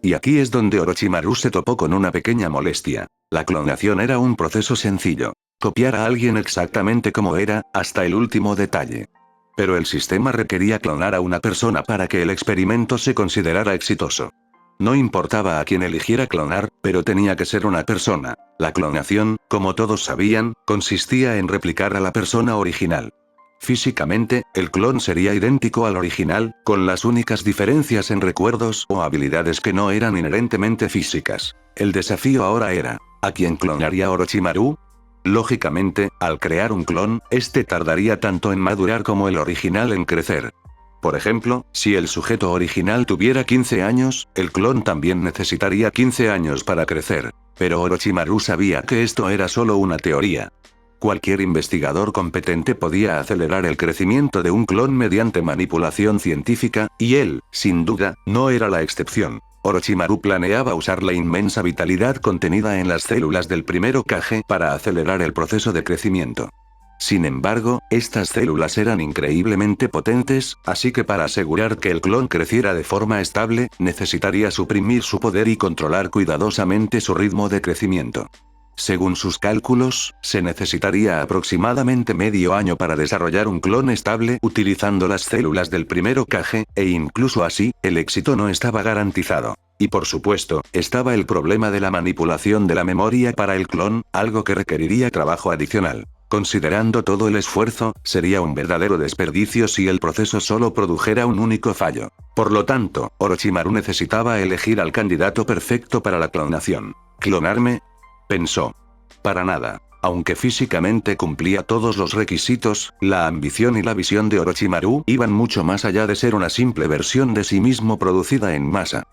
Y aquí es donde Orochimaru se topó con una pequeña molestia. La clonación era un proceso sencillo. Copiar a alguien exactamente como era, hasta el último detalle. Pero el sistema requería clonar a una persona para que el experimento se considerara exitoso. No importaba a quién eligiera clonar, pero tenía que ser una persona. La clonación, como todos sabían, consistía en replicar a la persona original. Físicamente, el clon sería idéntico al original, con las únicas diferencias en recuerdos o habilidades que no eran inherentemente físicas. El desafío ahora era, ¿a quién clonaría Orochimaru? Lógicamente, al crear un clon, este tardaría tanto en madurar como el original en crecer. Por ejemplo, si el sujeto original tuviera 15 años, el clon también necesitaría 15 años para crecer. Pero Orochimaru sabía que esto era solo una teoría. Cualquier investigador competente podía acelerar el crecimiento de un clon mediante manipulación científica, y él, sin duda, no era la excepción. Orochimaru planeaba usar la inmensa vitalidad contenida en las células del primer Hokage para acelerar el proceso de crecimiento. Sin embargo, estas células eran increíblemente potentes, así que para asegurar que el clon creciera de forma estable, necesitaría suprimir su poder y controlar cuidadosamente su ritmo de crecimiento. Según sus cálculos, se necesitaría aproximadamente medio año para desarrollar un clon estable utilizando las células del primer Hokage, e incluso así, el éxito no estaba garantizado. Y por supuesto, estaba el problema de la manipulación de la memoria para el clon, algo que requeriría trabajo adicional. Considerando todo el esfuerzo, sería un verdadero desperdicio si el proceso solo produjera un único fallo. Por lo tanto, Orochimaru necesitaba elegir al candidato perfecto para la clonación. ¿Clonarme?, pensó. Para nada. Aunque físicamente cumplía todos los requisitos, la ambición y la visión de Orochimaru iban mucho más allá de ser una simple versión de sí mismo producida en masa.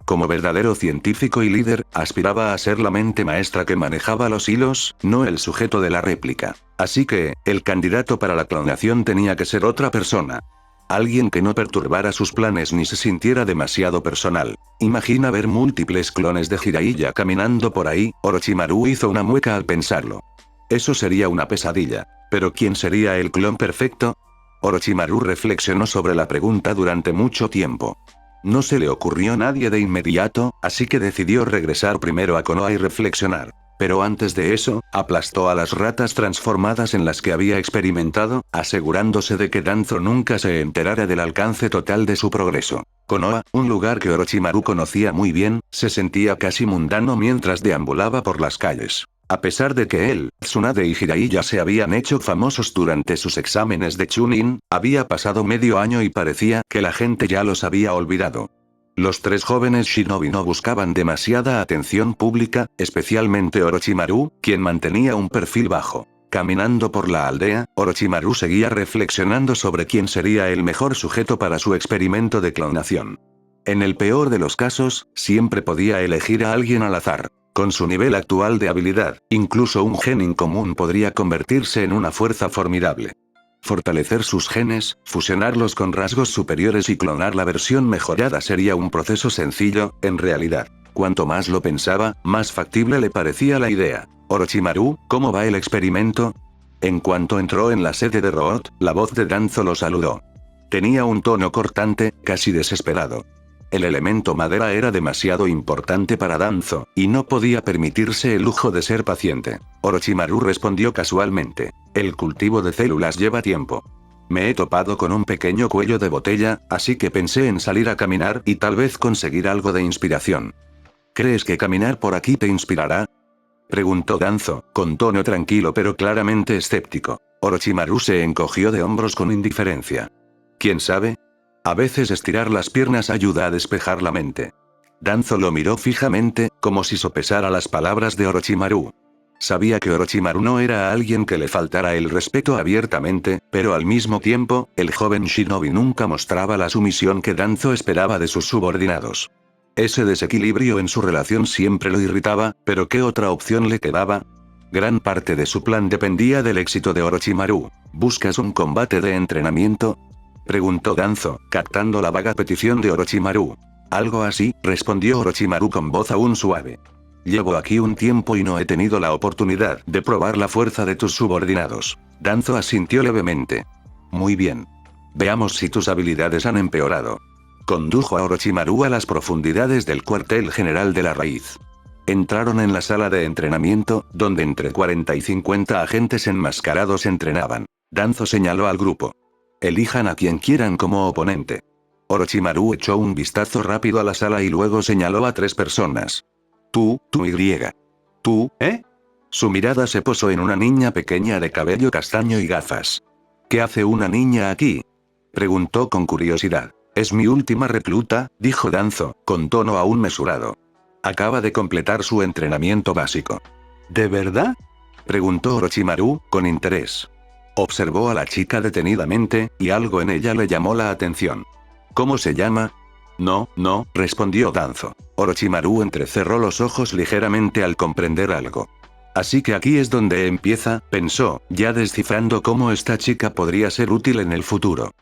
Como verdadero científico y líder, aspiraba a ser la mente maestra que manejaba los hilos, no el sujeto de la réplica. Así que, el candidato para la clonación tenía que ser otra persona. Alguien que no perturbara sus planes ni se sintiera demasiado personal. Imagina ver múltiples clones de Jiraiya caminando por ahí. Orochimaru hizo una mueca al pensarlo. Eso sería una pesadilla. ¿Pero quién sería el clon perfecto? Orochimaru reflexionó sobre la pregunta durante mucho tiempo. No se le ocurrió a nadie de inmediato, así que decidió regresar primero a Konoha y reflexionar. Pero antes de eso, aplastó a las ratas transformadas en las que había experimentado, asegurándose de que Danzo nunca se enterara del alcance total de su progreso. Konoha, un lugar que Orochimaru conocía muy bien, se sentía casi mundano mientras deambulaba por las calles. A pesar de que él, Tsunade y Jiraiya se habían hecho famosos durante sus exámenes de Chunin, había pasado medio año y parecía que la gente ya los había olvidado. Los tres jóvenes shinobi no buscaban demasiada atención pública, especialmente Orochimaru, quien mantenía un perfil bajo. Caminando por la aldea, Orochimaru seguía reflexionando sobre quién sería el mejor sujeto para su experimento de clonación. En el peor de los casos, siempre podía elegir a alguien al azar. Con su nivel actual de habilidad, incluso un gen incomún podría convertirse en una fuerza formidable. Fortalecer sus genes, fusionarlos con rasgos superiores y clonar la versión mejorada sería un proceso sencillo, en realidad. Cuanto más lo pensaba, más factible le parecía la idea. Orochimaru, ¿cómo va el experimento? En cuanto entró en la sede de Root, la voz de Danzo lo saludó. Tenía un tono cortante, casi desesperado. El elemento madera era demasiado importante para Danzo, y no podía permitirse el lujo de ser paciente. Orochimaru respondió casualmente. El cultivo de células lleva tiempo. Me he topado con un pequeño cuello de botella, así que pensé en salir a caminar y tal vez conseguir algo de inspiración. ¿Crees que caminar por aquí te inspirará? Preguntó Danzo, con tono tranquilo pero claramente escéptico. Orochimaru se encogió de hombros con indiferencia. ¿Quién sabe? A veces estirar las piernas ayuda a despejar la mente. Danzo lo miró fijamente, como si sopesara las palabras de Orochimaru. Sabía que Orochimaru no era alguien que le faltara el respeto abiertamente, pero al mismo tiempo, el joven shinobi nunca mostraba la sumisión que Danzo esperaba de sus subordinados. Ese desequilibrio en su relación siempre lo irritaba, pero ¿qué otra opción le quedaba? Gran parte de su plan dependía del éxito de Orochimaru. ¿Buscas un combate de entrenamiento?, preguntó Danzo, captando la vaga petición de Orochimaru. Algo así, respondió Orochimaru con voz aún suave. Llevo aquí un tiempo y no he tenido la oportunidad de probar la fuerza de tus subordinados. Danzo asintió levemente. Muy bien. Veamos si tus habilidades han empeorado. Condujo a Orochimaru a las profundidades del cuartel general de la raíz. Entraron en la sala de entrenamiento, donde entre 40 y 50 agentes enmascarados entrenaban. Danzo señaló al grupo. Elijan a quien quieran como oponente. Orochimaru echó un vistazo rápido a la sala y luego señaló a 3 personas. Tú y. ¿Tú, eh? Su mirada se posó en una niña pequeña de cabello castaño y gafas. ¿Qué hace una niña aquí?, preguntó con curiosidad. Es mi última recluta, dijo Danzo, con tono aún mesurado. Acaba de completar su entrenamiento básico. ¿De verdad?, preguntó Orochimaru, con interés. Observó a la chica detenidamente, y algo en ella le llamó la atención. ¿Cómo se llama? No, respondió Danzo. Orochimaru entrecerró los ojos ligeramente al comprender algo. Así que aquí es donde empieza, pensó, ya descifrando cómo esta chica podría ser útil en el futuro.